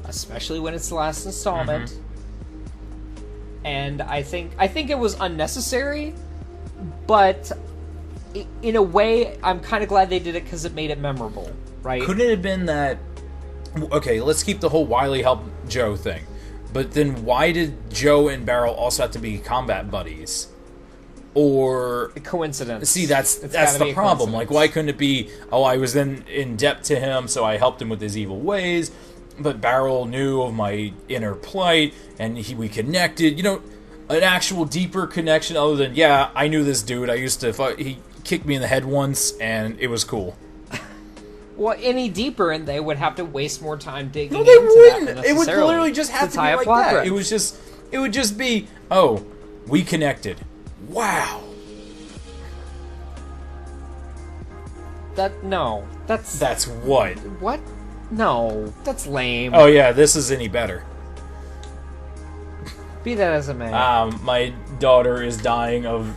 especially when it's the last installment. Mm-hmm. And I think it was unnecessary, but in a way, I'm kind of glad they did it because it made it memorable, right? Couldn't it have been that... Okay, let's keep the whole Wily help Joe thing. But then why did Joe and Beryl also have to be combat buddies? Or... Coincidence. See, that's the problem. Like, why couldn't it be, I was then in debt to him, so I helped him with his evil ways, but Beryl knew of my inner plight, and we connected. An actual deeper connection other than, I knew this dude. I used to fight. He kicked me in the head once, and it was cool. Well, any deeper, and they would have to waste more time digging into that. It would literally just have to be like that. It would just be, we connected. Wow. That's what? What? No, that's lame. Oh yeah, this is any better. Be that as it may. My daughter is dying of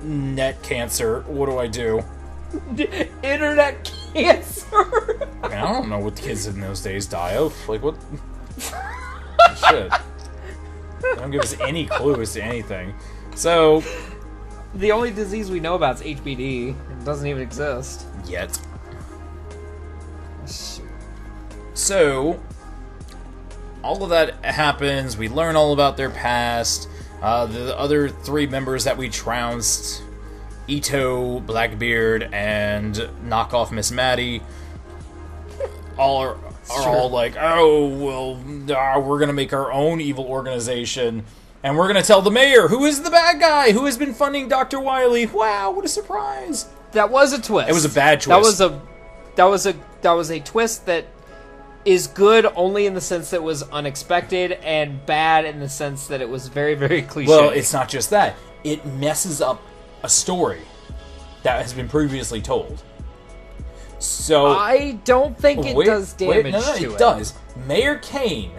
net cancer. What do I do? Internet cancer. I don't know what the kids in those days die of. Like what? Shit. They don't give us any clues to anything. So, the only disease we know about is HBD. It doesn't even exist yet. So, all of that happens. We learn all about their past. The other 3 members that we trounced, Ito, Blackbeard, and knockoff Miss Maddie, are all like, we're gonna make our own evil organization, and we're gonna tell the mayor, who is the bad guy, who has been funding Dr. Wily. Wow, what a surprise! That was a twist. It was a bad twist. That was a twist that is good only in the sense that it was unexpected, and bad in the sense that it was very, very cliche. Well, it's not just that. It messes up a story that has been previously told. So I don't think it does damage to it. It does. Mayor Kane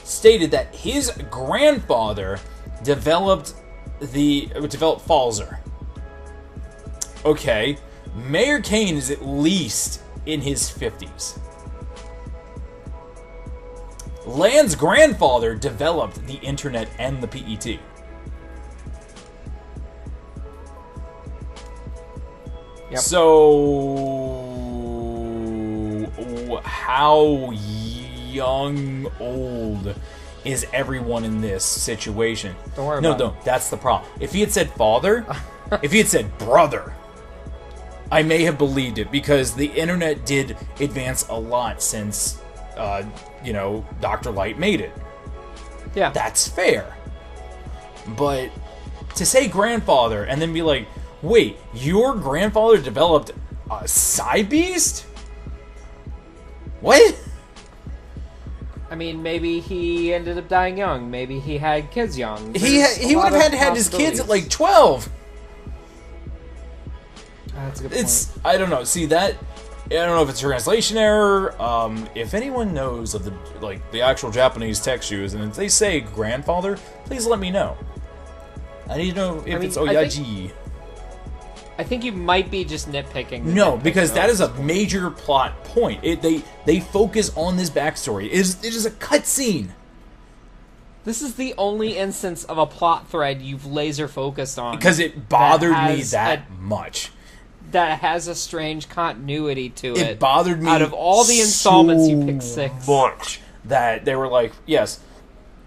stated that his grandfather developed Falzer. Okay, Mayor Kane is at least in his 50s. Lan's grandfather developed the internet and the PET. Yep. So, how old is everyone in this situation? Don't worry about it. No, that's the problem. If he had said father, if he had said brother, I may have believed it, because the internet did advance a lot since, Dr. Light made it. Yeah. That's fair. But to say grandfather and then be like, wait, your grandfather developed a Psy Beast? What? I mean, maybe he ended up dying young. Maybe he had kids young. He would have had his kids at like 12. That's a good point. I don't know. See that? I don't know if it's a translation error. If anyone knows of the actual Japanese text used, and if they say grandfather, please let me know. I need to know if it's Oyaji. I think you might be just nitpicking. No, because that is a major plot point. They focus on this backstory. It is a cutscene. This is the only instance of a plot thread you've laser focused on. Because it bothered me that much. That has a strange continuity to it. It bothered me. Out of all the installments, you picked 6. Much that they were like, yes,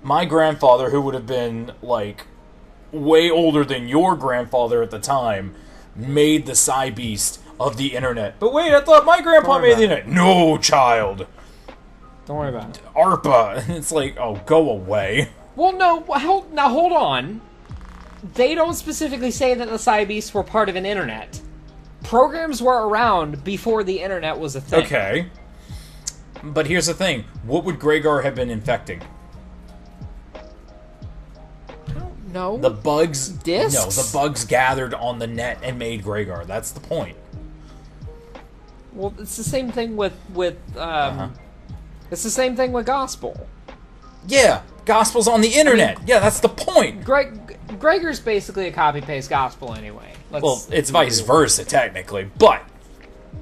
my grandfather, who would have been like way older than your grandfather at the time, made the Psy Beast of the internet. But wait, I thought my grandpa made the internet. No, child. Don't worry about it. ARPA. It's like, oh, go away. Well, no. Now hold on. They don't specifically say that the Psy Beasts were part of an internet. Programs were around before the internet was a thing. Okay. But here's the thing. What would Gregar have been infecting? I don't know. The bugs... Discs? No, the bugs gathered on the net and made Gregar. That's the point. Well, it's the same thing with It's the same thing with Gospel. Yeah, Gospel's on the internet. Yeah, that's the point. Gregar's basically a copy-paste Gospel anyway. Well, it's vice versa, technically. But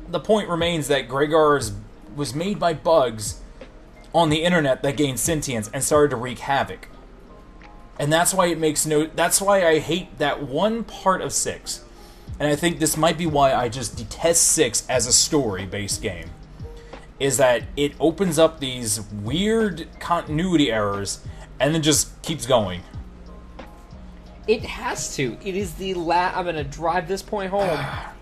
the point remains that Gregar was made by bugs on the internet that gained sentience and started to wreak havoc. And that's why it makes no... That's why I hate that one part of 6. And I think this might be why I just detest 6 as a story-based game. Is that it opens up these weird continuity errors and then just keeps going. It has to. It is the last... I'm going to drive this point home.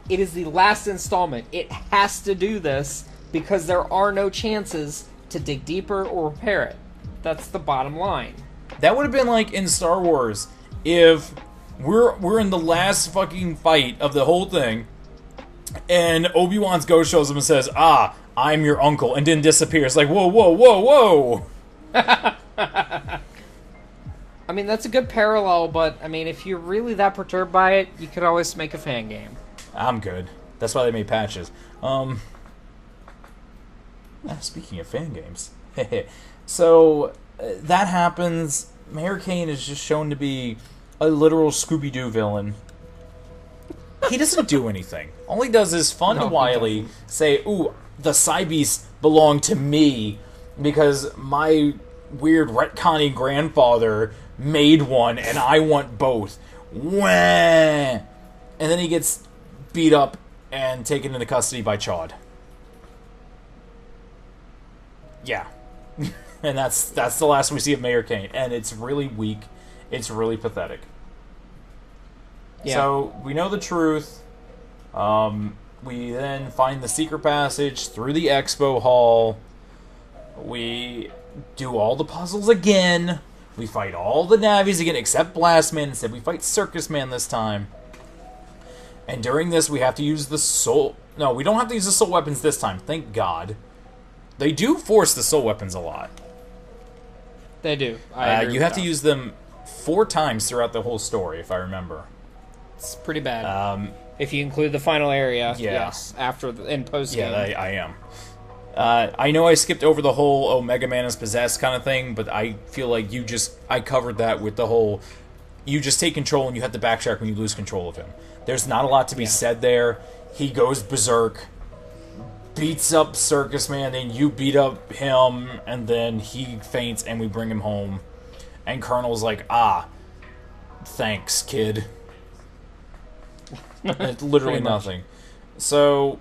It is the last installment. It has to do this because there are no chances to dig deeper or repair it. That's the bottom line. That would have been like in Star Wars if we're in the last fucking fight of the whole thing and Obi-Wan's ghost shows him and says, I'm your uncle, and then disappears. Like, whoa, whoa, whoa, whoa! I mean, that's a good parallel, but, I mean, if you're really that perturbed by it, you could always make a fan game. I'm good. That's why they made patches. Speaking of fan games. So, that happens. Mayor Kane is just shown to be a literal Scooby-Doo villain. He doesn't do anything. All he does is fun and wily say, ooh, the Psy Beasts belong to me because my weird retconny grandfather made one and I want both. Wah! And then he gets beat up and taken into custody by Chad. Yeah. And that's the last we see of Mayor Kane. And it's really weak. It's really pathetic. Yeah. So, we know the truth. We then find the secret passage through the expo hall. We do all the puzzles again. We fight all the Navis again, except Blastman. Instead, we fight Circus Man this time. And during this, we have to use the soul... No, we don't have to use the soul weapons this time. Thank God. They do force the soul weapons a lot. They do. You have to use them 4 times throughout the whole story, if I remember. It's pretty bad. If you include the final area, yeah. Yes. In post-game. Yeah, I am. I know I skipped over the whole, Mega Man is possessed kind of thing, but I feel like I covered that with the whole, you just take control and you have to backtrack when you lose control of him. There's not a lot to be said there. He goes berserk. beats up Circus Man, and you beat up him, and then he faints, and we bring him home. And Colonel's like, thanks, kid. It's literally nothing. So,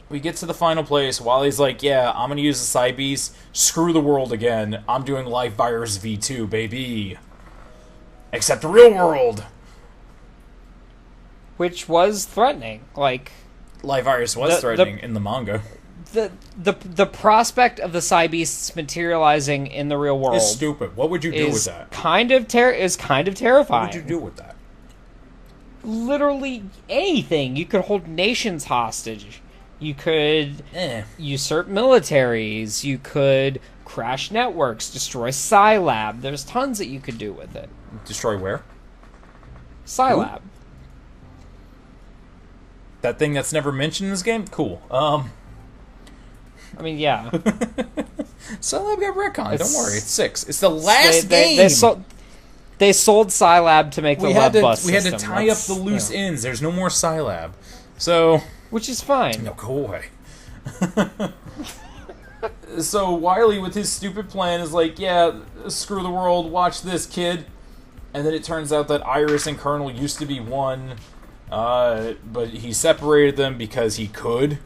we get to the final place. Wally's like, yeah, I'm gonna use the Psy Beast. Screw the world again. I'm doing Life Virus V2, baby. Except the real world. Which was threatening. Like, Life Virus was threatening in the manga. The prospect of the Psy Beasts materializing in the real world is stupid. What would you do with that? Kind of terrifying. What would you do with that? Literally anything. You could hold nations hostage. You could usurp militaries. You could crash networks, destroy Scilab. There's tons that you could do with it. Destroy where? Scilab. That thing that's never mentioned in this game? Cool. I mean, yeah. Scilab got retconned. Don't worry. It's 6. It's the last game. They sold Scilab to make the LevBus system. We had to tie up the loose ends. There's no more Scilab. So... Which is fine. No, go away. So Wily, with his stupid plan, is like, yeah, screw the world, watch this, kid. And then it turns out that Iris and Colonel used to be one, but he separated them because he could.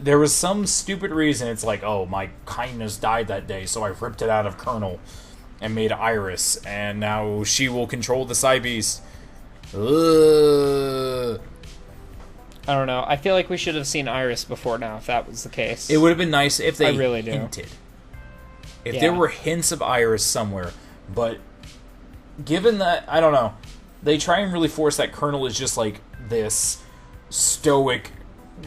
There was some stupid reason. It's like, oh, my kindness died that day, so I ripped it out of Colonel and made Iris, and now she will control the Psy Beast. Ugh. I don't know. I feel like we should have seen Iris before now, if that was the case. It would have been nice if they really hinted. If there were hints of Iris somewhere. But given that, I don't know, they try and really force that Colonel is just like this stoic,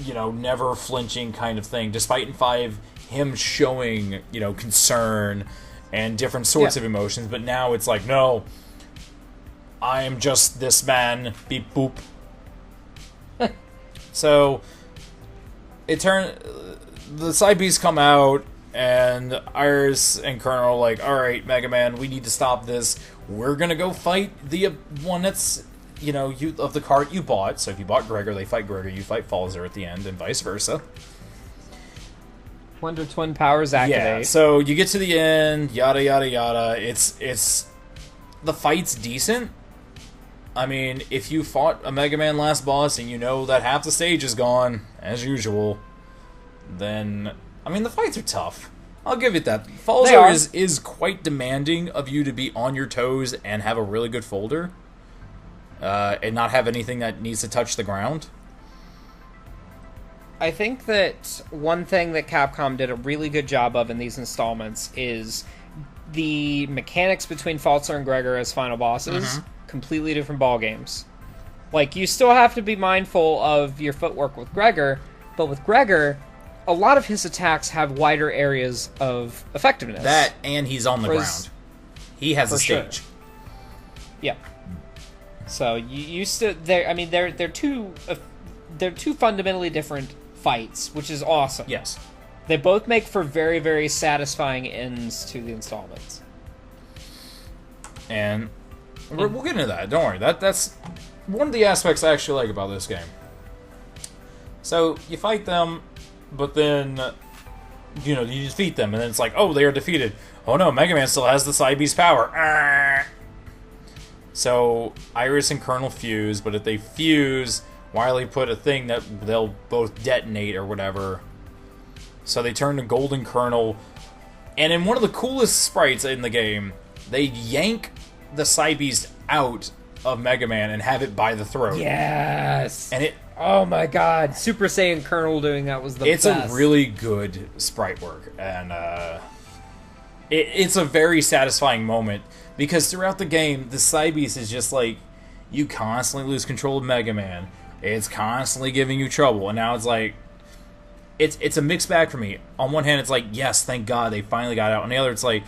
never flinching kind of thing. Despite in 5, him showing, concern and different sorts of emotions. But now it's like, no, I am just this man. Beep boop. So, the Psy Beasts come out, and Iris and Colonel are like, alright, Mega Man, we need to stop this. We're gonna go fight the one that's, of the cart you bought. So if you bought Gregor, they fight Gregor, you fight Falzer at the end, and vice versa. Wonder Twin powers activate. Yeah, so you get to the end, yada yada yada. It's the fight's decent. I mean, if you fought a Mega Man last boss and you know that half the stage is gone, as usual, then, I mean, the fights are tough. I'll give it that. Falzer is quite demanding of you to be on your toes and have a really good folder, and not have anything that needs to touch the ground. I think that one thing that Capcom did a really good job of in these installments is the mechanics between Falzer and Gregor as final bosses. Completely different ball games. Like, you still have to be mindful of your footwork with Gregor, but with Gregor, a lot of his attacks have wider areas of effectiveness. That, and he's on the ground. He has a stage. Sure. Yeah. So you still they're two fundamentally different fights, which is awesome. Yes. They both make for very, very satisfying ends to the installments. And we'll get into that. Don't worry. That's one of the aspects I actually like about this game. So you fight them, but then you defeat them, and then it's like, oh, they are defeated. Oh no, Mega Man still has the Psy Beast power. So Iris and Colonel fuse, but if they fuse, Wily put a thing that they'll both detonate or whatever. So they turn to Golden Colonel, and in one of the coolest sprites in the game, they yank the Psy Beast out of Mega Man and have it by the throat. Yes! And oh my god, Super Saiyan Colonel doing that was the best. It's a really good sprite work, and it's a very satisfying moment, because throughout the game, the Psy Beast is just like, you constantly lose control of Mega Man. It's constantly giving you trouble, and now it's like, it's a mixed bag for me. On one hand, it's like, yes, thank God they finally got out. On the other, it's like,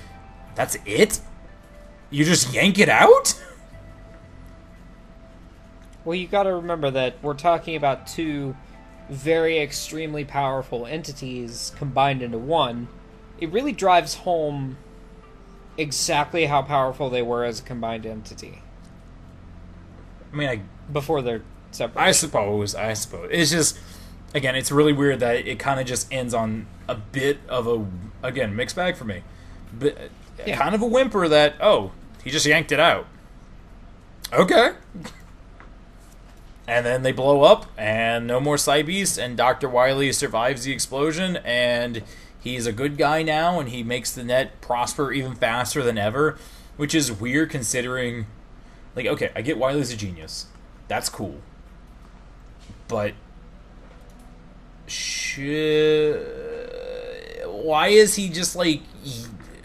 that's it? You just yank it out? Well, you gotta remember that we're talking about two very extremely powerful entities combined into one. It really drives home exactly how powerful they were as a combined entity. I mean, before they're separate. I suppose. It's just, Again, it's really weird that it kind of just ends on a bit of a, again, mixed bag for me. But kind of a whimper that, oh, he just yanked it out. Okay. And then they blow up, and no more Cybeast, and Dr. Wily survives the explosion, and he's a good guy now, and he makes the net prosper even faster than ever, which is weird considering, like, okay, I get Wily's a genius. That's cool. But why is he just, like,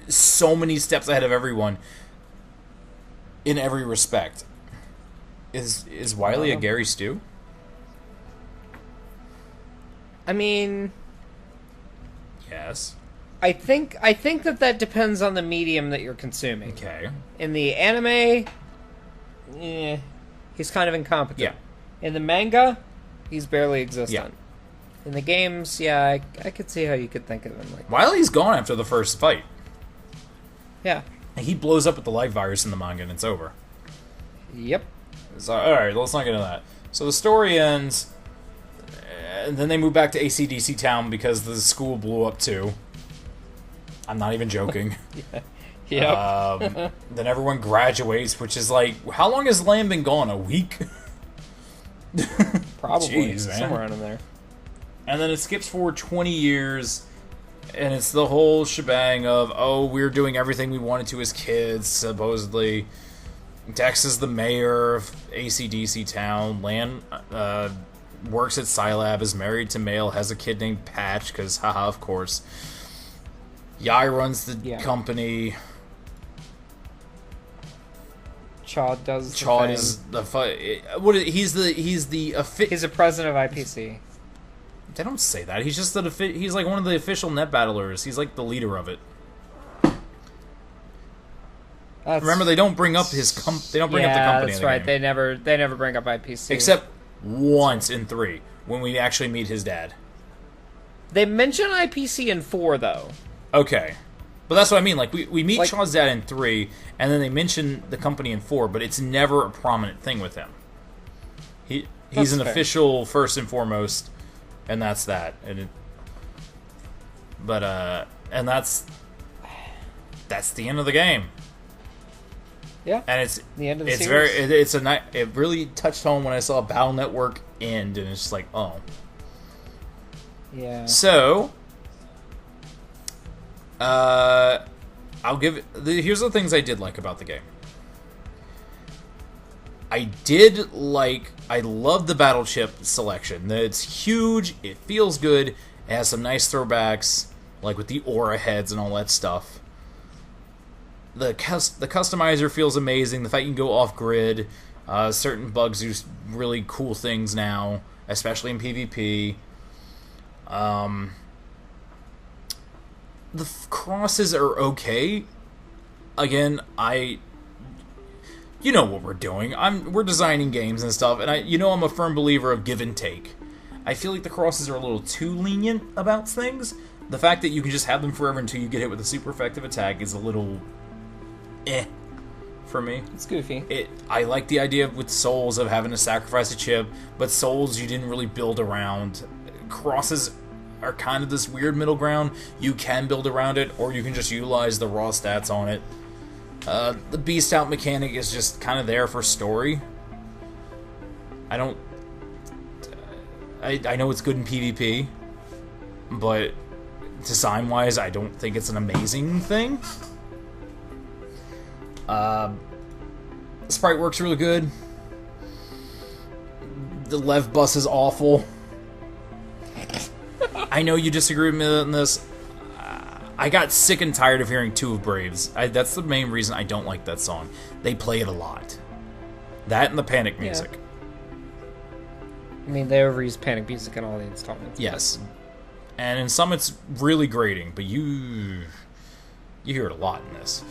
so many steps ahead of everyone in every respect? Is Wily a Gary Stu? I mean, yes. I think that depends on the medium that you're consuming. Okay. In the anime, he's kind of incompetent. Yeah. In the manga, he's barely existent. Yeah. In the games, I could see how you could think of him like that. Wily's gone after the first fight. Yeah. He blows up with the life virus in the manga and it's over. Yep. So, alright, let's not get into that. So the story ends, and then they move back to AC/DC Town because the school blew up too. I'm not even joking. Yep. Then everyone graduates, which is like, how long has Lamb been gone? A week? Probably. Jeez, man. Somewhere in there. And then it skips forward 20 years, and it's the whole shebang of, oh, we're doing everything we wanted to as kids, supposedly. Dex is the mayor of AC/DC Town. Lan works at Scilab, is married to Mail, has a kid named Patch, because, haha, of course. Yai runs the company. Chad does. Chad is the he's the president of IPC. They don't say that. He's just he's like one of the official net battlers. He's like the leader of it. Remember, they don't bring up his they don't bring up the company. That's in the right. game. They never bring up IPC except once in 3 when we actually meet his dad. They mention IPC in 4 though. Okay, but that's what I mean. Like we meet Chad's dad in 3, and then they mention the company in 4, but it's never a prominent thing with him. He's an official first and foremost, and that's that. And that's the end of the game. Yeah, and it's the end of the series. It really touched home when I saw Battle Network end, and it's just like, oh, yeah. So, I'll give here's the things I did like about the game. I love the battle chip selection. It's huge. It feels good. It has some nice throwbacks, like with the aura heads and all that stuff. The customizer feels amazing. The fact you can go off grid, certain bugs do really cool things now, especially in PvP. The crosses are okay. Again, you know what we're doing. We're designing games and stuff, and I'm a firm believer of give and take. I feel like the crosses are a little too lenient about things. The fact that you can just have them forever until you get hit with a super effective attack is a little for me. It's goofy. I like the idea with Souls of having to sacrifice a chip, but Souls you didn't really build around. Crosses are kind of this weird middle ground. You can build around it, or you can just utilize the raw stats on it. The Beast Out mechanic is just kind of there for story. I know it's good in PvP, but design-wise, I don't think it's an amazing thing. Sprite works really good. The LevBus is awful. I know you disagree with me on this. I got sick and tired of hearing Two of Braves. That's the main reason I don't like that song. They play it a lot. That and the panic music. I mean, they overuse panic music in all the installments. Yes. And in some it's really grating, but you hear it a lot in this.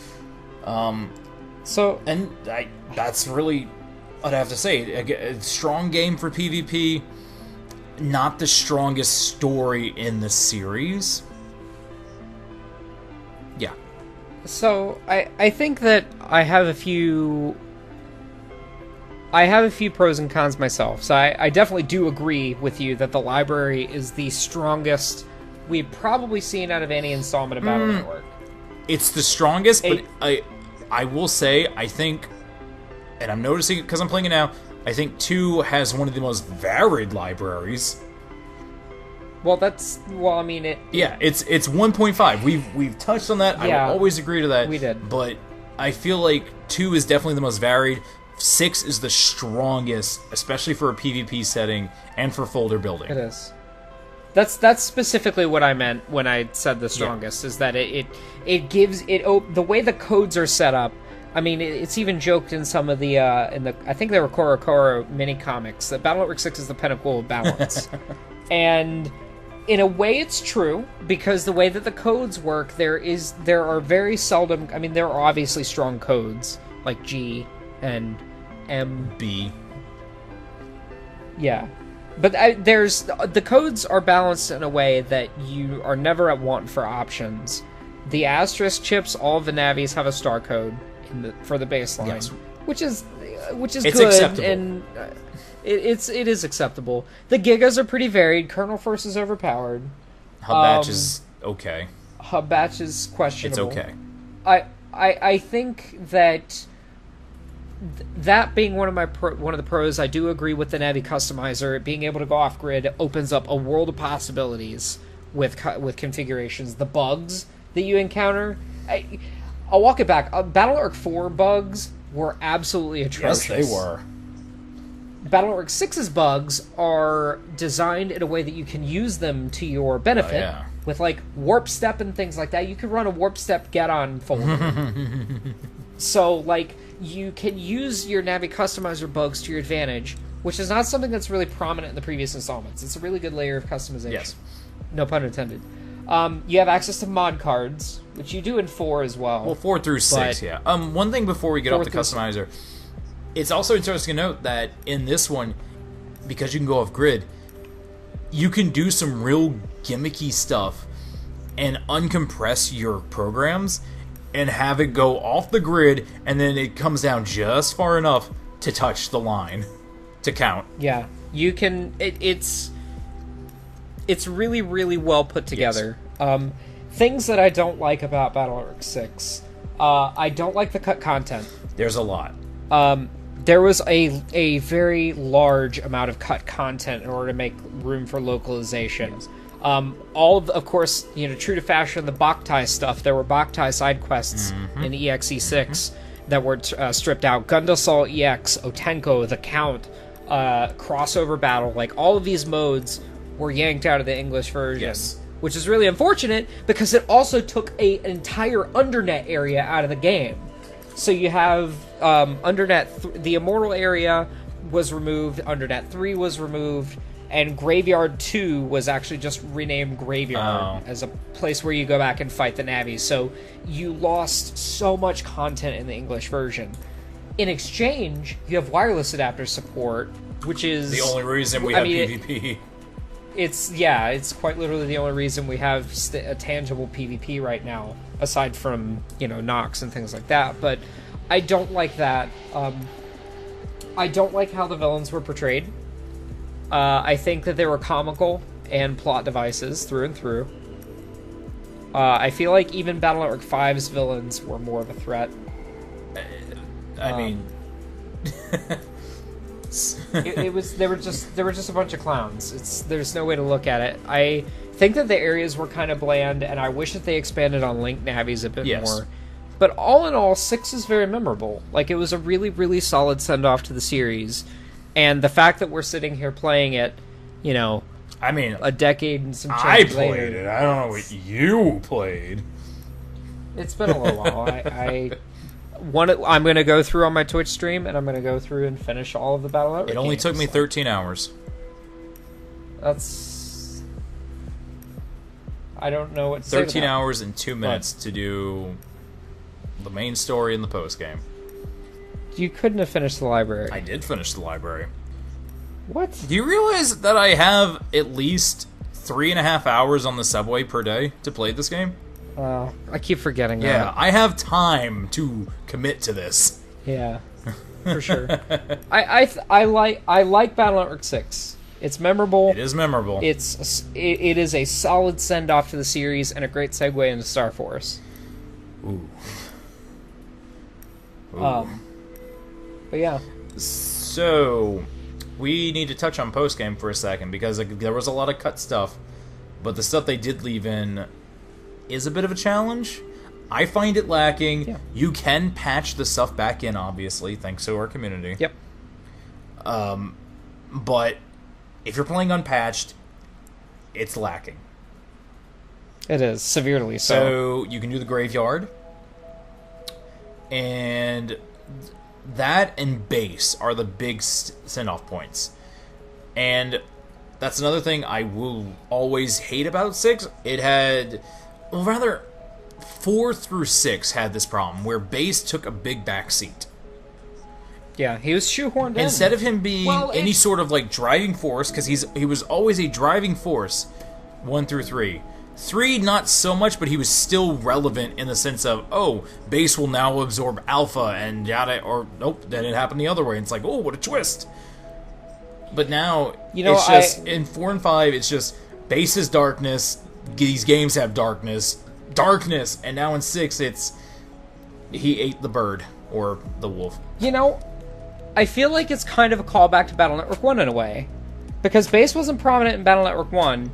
That's really what I have to say. A strong game for PvP, not the strongest story in the series. Yeah. So, I think that I have a few I have a few pros and cons myself, so I definitely do agree with you that the library is the strongest we've probably seen out of any installment of Battle Network. It's the strongest, but I will say, I think, and I'm noticing it because I'm playing it now, I think 2 has one of the most varied libraries. Well, I mean, Yeah, it's 1.5. We've touched on that. Yeah, I will always agree to that. we did. But I feel like 2 is definitely the most varied. 6 is the strongest, especially for a PvP setting and for folder building. It is. That's specifically what I meant when I said the strongest, is that it gives the way the codes are set up. I mean, it's even joked in some of the I think they were Korokoro mini comics that Battle Network 6 is the pinnacle of balance. And in a way it's true, because the way that the codes work, there are very seldom, I mean, there are obviously strong codes like G and M, B. Yeah. But the codes are balanced in a way that you are never at want for options. The asterisk chips, all of the navies have a star code for the baseline, yes. which is it's good, acceptable. and it is acceptable. The gigas are pretty varied. Colonel First is overpowered. Hub batch is okay. Hub batch is questionable. It's okay. I think that that being one of the pros, I do agree with the Navi customizer. Being able to go off grid opens up a world of possibilities with configurations. The bugs that you encounter, I'll walk it back. Battle Network 4 bugs were absolutely atrocious. Yes, they were. Battle Network 6's bugs are designed in a way that you can use them to your benefit. Oh, yeah. With like warp step and things like that. You can run a warp step get on folder. So like you can use your Navi customizer bugs to your advantage, which is not something that's really prominent in the previous installments. It's a really good layer of customization. Yes. No pun intended. You have access to mod cards, which you do in 4 as well. Well, 4 through 6, yeah. One thing before we get off the customizer, it's also interesting to note that in this one, because you can go off grid, you can do some real gimmicky stuff and uncompress your programs and have it go off the grid, and then it comes down just far enough to touch the line to count. Yeah, you can. It's really, really well put together. Yes. Things that I don't like about Battle Network 6. I don't like the cut content. There's a lot. There was a very large amount of cut content in order to make room for localization. Yes. All of course, true to fashion, the Boktai stuff. There were Boktai side quests in EXE6 that were stripped out. Gundasol EX, Otenko, the Count, crossover battle, like all of these modes were yanked out of the English version. Yes. Which is really unfortunate because it also took an entire Undernet area out of the game. So you have Undernet, the Immortal area was removed, Undernet 3 was removed, and Graveyard 2 was actually just renamed Graveyard as a place where you go back and fight the Navis. So you lost so much content in the English version. In exchange, you have wireless adapter support, which is the only reason we have PvP. It's quite literally the only reason we have a tangible PvP right now, aside from, Nox and things like that. But I don't like that. I don't like how the villains were portrayed. I think that they were comical and plot devices through and through. I feel like even Battle Network 5's villains were more of a threat. I mean... they were just a bunch of clowns. There's no way to look at it. I think that the areas were kind of bland, and I wish that they expanded on Link Navis a bit more. But all in all, 6 is very memorable. Like, it was a really, really solid send-off to the series. And the fact that we're sitting here playing it, I mean, a decade and some I change played later, it. I don't know what you played. It's been a little while. I'm going to go through on my Twitch stream, and I'm going to go through and finish all of the Battle Network It only games. took me 13 hours. That's... I don't know what to say to 13 that. hours and 2 minutes to do the main story and the post-game. You couldn't have finished the library. I did finish the library. What? Do you realize that I have at least 3.5 hours on the subway per day to play this game? I keep forgetting that. Yeah, I have time to commit to this. Yeah. for sure. I like Battle Network 6. It's memorable. It is memorable. It is a solid send off to the series and a great segue into Star Force. Ooh. But yeah. So we need to touch on postgame for a second because there was a lot of cut stuff, but the stuff they did leave in is a bit of a challenge. I find it lacking. Yeah. You can patch the stuff back in, obviously, thanks to our community. Yep. But if you're playing unpatched, it's lacking. It is, severely so. So you can do the graveyard, and that and base are the big send-off points. And that's another thing I will always hate about 6. It had... Well, rather, 4 through 6 had this problem, where base took a big backseat. Yeah, he was shoehorned in. Instead of him being any sort of, like, driving force, because he was always a driving force, 1 through 3. 3, not so much, but he was still relevant in the sense of, oh, base will now absorb alpha, and yada, or, nope, then it happened the other way, and it's like, oh, what a twist. But now, it's just, in 4 and 5, it's just, base is darkness, these games have darkness, and now in 6, it's, he ate the bird, or the wolf. You know, I feel like it's kind of a callback to Battle Network 1 in a way, because base wasn't prominent in Battle Network 1,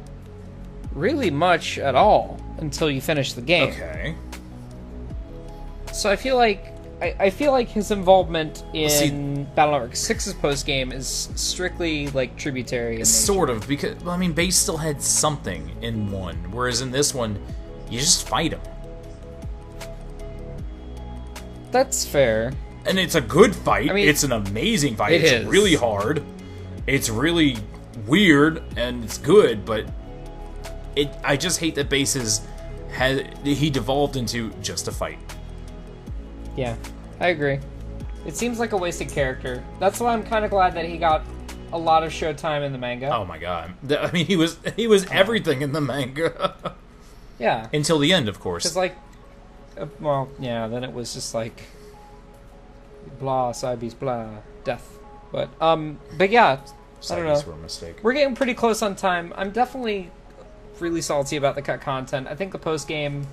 really much at all until you finish the game. Okay. So I feel like his involvement in Battle Network 6's post game is strictly like tributary. In sort of, because I mean, base still had something in 1, whereas in this one, you just fight him. That's fair. And it's a good fight. I mean, it's an amazing fight. It's really hard. It's really weird, and it's good, but I just hate that bases he devolved into just a fight. Yeah, I agree. It seems like a wasted character. That's why I'm kind of glad that he got a lot of showtime in the manga. Oh my god! I mean, he was everything in the manga. Yeah. Until the end, of course. Because well, yeah. Then it was just like blah, Cybees, blah, death. But yeah. I don't know. Were a mistake. We're getting pretty close on time. I'm definitely really salty about the cut content. I think the post game,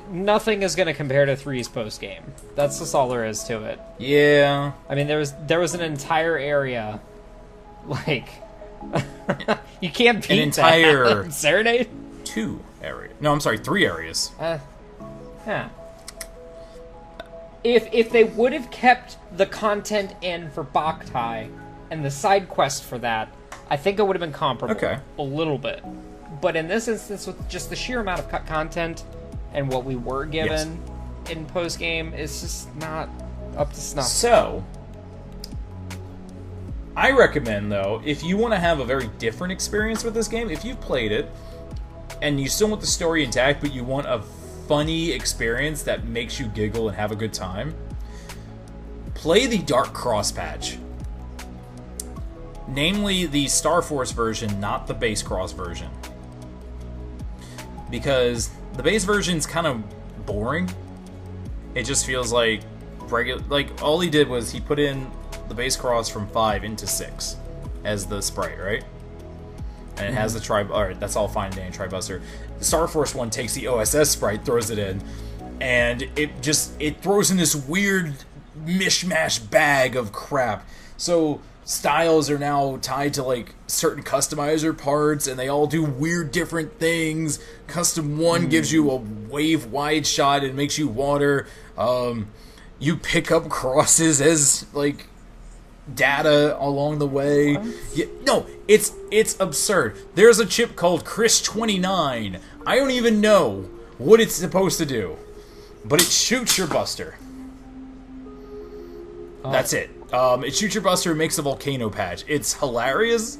nothing is going to compare to 3's post game. That's just all there is to it. Yeah. I mean, there was an entire area, like you can't beat an entire that. Serenade. 2 areas. No, I'm sorry, 3 areas. Yeah. If they would have kept the content in for Boktai and the side quest for that, I think it would have been comparable. Okay. A little bit. But in this instance, with just the sheer amount of cut content and what we were given in post-game, it's just not up to snuff. So, I recommend, though, if you want to have a very different experience with this game, if you've played it, and you still want the story intact, but you want a funny experience that makes you giggle and have a good time, play the Dark Cross patch. Namely, the Star Force version, not the base Cross version. Because the base version's kind of boring. It just feels like regular. Like, all he did was he put in the base Cross from 5 into 6 as the sprite, right? And it has the alright, that's all fine, Danny Tribuster. The Star Force one takes the OSS sprite, throws it in, and it throws in this weird mishmash bag of crap. So styles are now tied to like certain customizer parts, and they all do weird different things. Custom 1 gives you a wave wide shot and makes you water. You pick up crosses as like data along the way. No, it's absurd. There's a chip called Chris29. I don't even know what it's supposed to do, but it shoots your buster. That's it. It shoots your buster and makes a volcano patch. It's hilarious.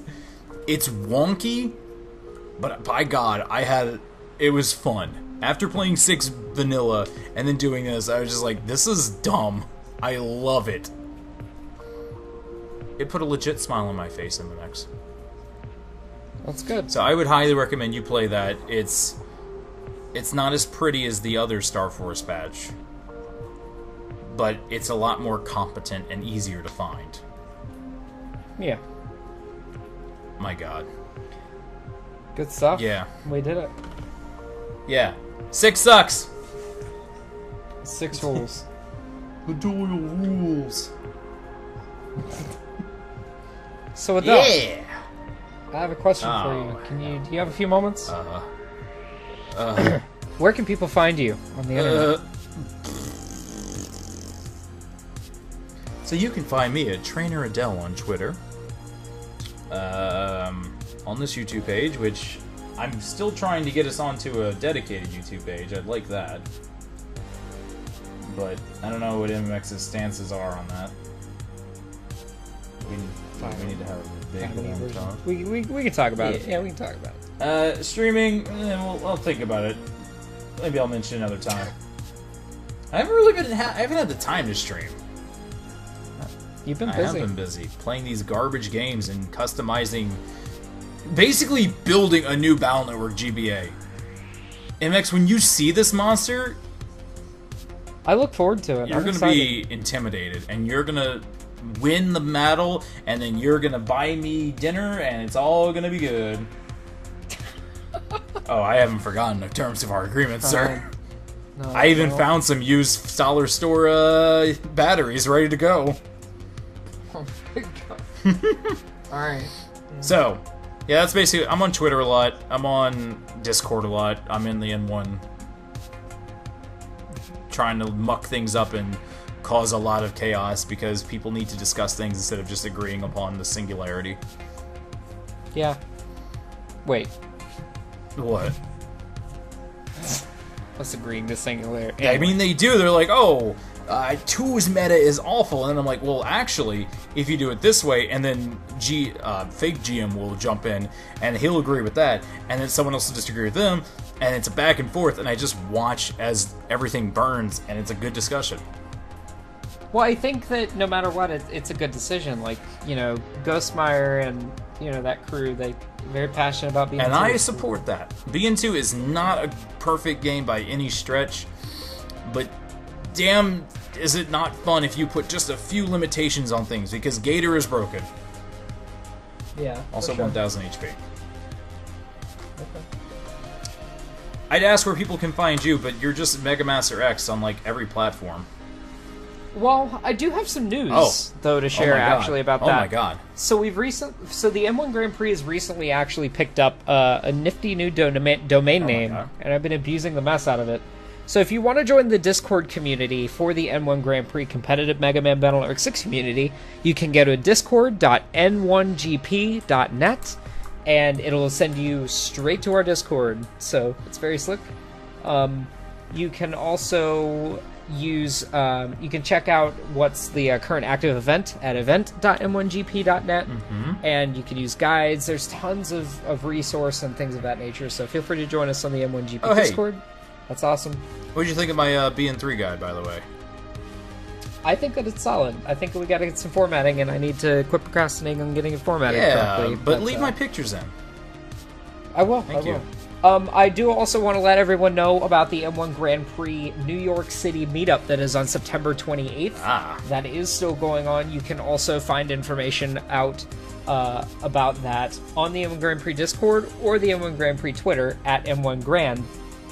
It's wonky, but by God, it was fun. After playing 6 vanilla and then doing this, I was just like, this is dumb. I love it. It put a legit smile on my face, MMX. That's good. So I would highly recommend you play that. It's not as pretty as the other Star Force patch, but it's a lot more competent and easier to find. Yeah. My God. Good stuff. Yeah. We did it. Yeah. 6 sucks. 6 rules. The Doyle rules. So with that, Yeah. I have a question for you. Do you have a few moments? Where can people find you on the internet? So you can find me at Trainer Adell on Twitter. On this YouTube page, which I'm still trying to get us onto a dedicated YouTube page. I'd like that. But I don't know what MMX's stances are on that. We need to have a big long talk. We can talk about it. Yeah, we can talk about it. Streaming, I'll think about it. Maybe I'll mention another time. I haven't had the time to stream. You've been busy. I have been busy playing these garbage games and customizing, basically building a new Battle Network GBA. MX, when you see this monster, I look forward to it. You're going to be intimidated, and you're going to win the battle, and then you're going to buy me dinner, and it's all going to be good. Oh, I haven't forgotten the terms of our agreement, sir. No, I even found some used dollar store batteries ready to go. Oh my God. Alright. So, yeah, that's basically... I'm on Twitter a lot. I'm on Discord a lot. I'm in the N1 trying to muck things up and cause a lot of chaos because people need to discuss things instead of just agreeing upon the singularity. Yeah. Wait. What? What's agreeing to singularity? I mean, they do. They're like, oh, 2's meta is awful. And then I'm like, well, actually, if you do it this way, and then fake GM will jump in, and he'll agree with that, and then someone else will disagree with them, and it's a back and forth, and I just watch as everything burns, and it's a good discussion. Well, I think that no matter what, it's a good decision. Like, you know, Ghostmire and, you know, that crew, they're very passionate about being. And I support that. BN2 is not a perfect game by any stretch, but damn, is it not fun if you put just a few limitations on things, because Gator is broken. Yeah. Also sure. 1000 HP. Okay. I'd ask where people can find you, but you're just MegaMasterX on, like, every platform. Well, I do have some news, though, to share actually about that. Oh my God! So the M1 Grand Prix has recently actually picked up a nifty new domain name, and I've been abusing the mess out of it. So if you want to join the Discord community for the N1 Grand Prix competitive Mega Man Battle Network 6 community, you can go to discord.n1gp.net, and it'll send you straight to our Discord. So it's very slick. You can also you can check out what's the current active event at event.m1gp.net, and you can use guides. There's tons of resource and things of that nature, so feel free to join us on the M1GP Discord. That's awesome. What did you think of my BN3 guide, by the way? I think that it's solid. I think we gotta get some formatting, and I need to quit procrastinating on getting it formatted correctly. But leave my pictures in. I will. Thank you. I do also want to let everyone know about the M1 Grand Prix New York City meetup that is on September 28th. That is still going on. You can also find information out about that on the M1 Grand Prix Discord or the M1 Grand Prix Twitter at M1 Grand.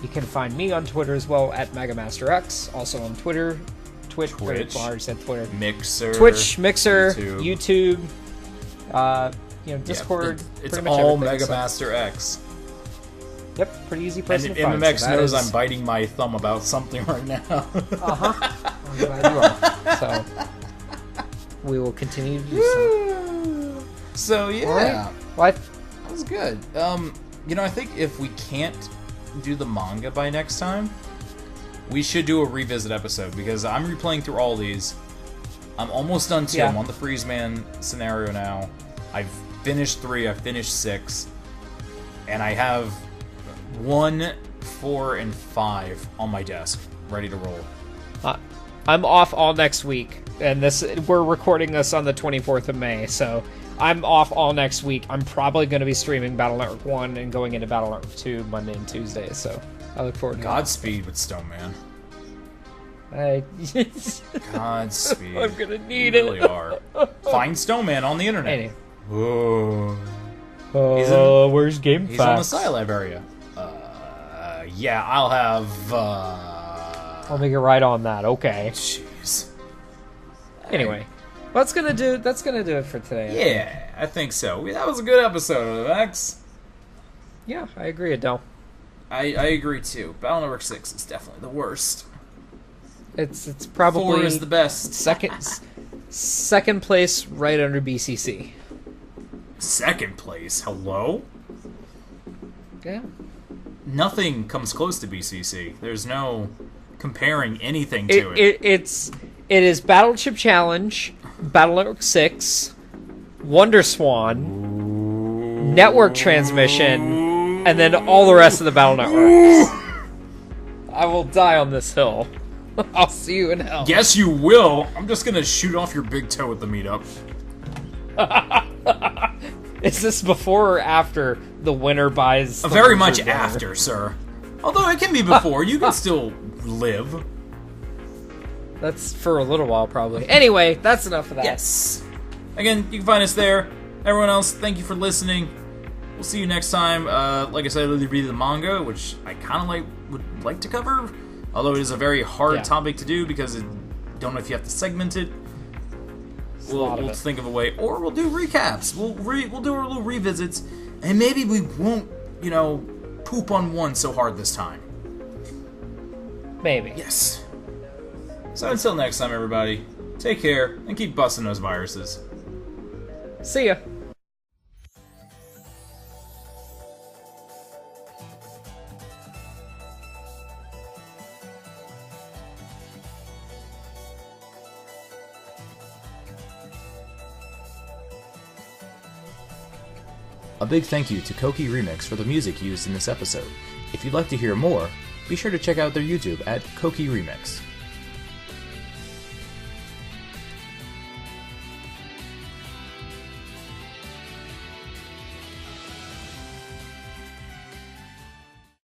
You can find me on Twitter as well at MegaMasterX. Also on Twitter, Twitch. Twitter. Mixer. Twitch, Mixer, YouTube. Discord. It's all MegaMasterX. Yep, pretty easy person to find. MMX knows I'm biting my thumb about something right now. I'm glad you are. So, we will continue to do so. So, yeah. Right. Well, that was good. I think if we can't do the manga by next time, we should do a revisit episode, because I'm replaying through all these. I'm almost done 2. I'm on the Freeze Man scenario now. I've finished 3, I've finished 6, and I have 1, 4, and 5 on my desk, ready to roll. I'm off all next week, and we're recording this on the 24th of May, so I'm off all next week. I'm probably going to be streaming Battle Network 1 and going into Battle Network 2 Monday and Tuesday, so I look forward to Godspeed with Stone Man. Godspeed. I'm gonna need You really it. are. Find Snowman on the internet. Anyway. Whoa. Where's Game He's on the Scilab area. Yeah, I'll have, I'll make it right on that. Okay. Jeez. Anyway, that's gonna do it for today. Yeah, I think so. That was a good episode of X. Yeah, I agree, Adell. I agree too. Battle Network 6 is definitely the worst. It's probably 4 is the best. second place right under BCC. Second place? Hello? Yeah. Nothing comes close to BCC. There's no comparing anything to it. It is Battleship Challenge, Battle Network 6, Wonder Swan, Network Transmission, and then all the rest of the Battle Networks. I will die on this hill. I'll see you in hell. Yes, you will. I'm just gonna shoot off your big toe at the meetup. Is this before or after the winner buys? The Very much dinner? after, sir. Although it can be before. You can still live. That's for a little while, probably. Anyway, that's enough of that. Yes. Again, you can find us there. Everyone else, thank you for listening. We'll see you next time. Like I said, I'll read the manga, which I kind of would like to cover. Although it is a very hard topic to do because I don't know if you have to segment it. We'll think of a way, or we'll do recaps. We'll do our little revisits, and maybe we won't, poop on one so hard this time. Maybe. Yes. So until next time, everybody, take care and keep busting those viruses. See ya. A big thank you to Kokiremix for the music used in this episode. If you'd like to hear more, be sure to check out their YouTube at Kokiremix.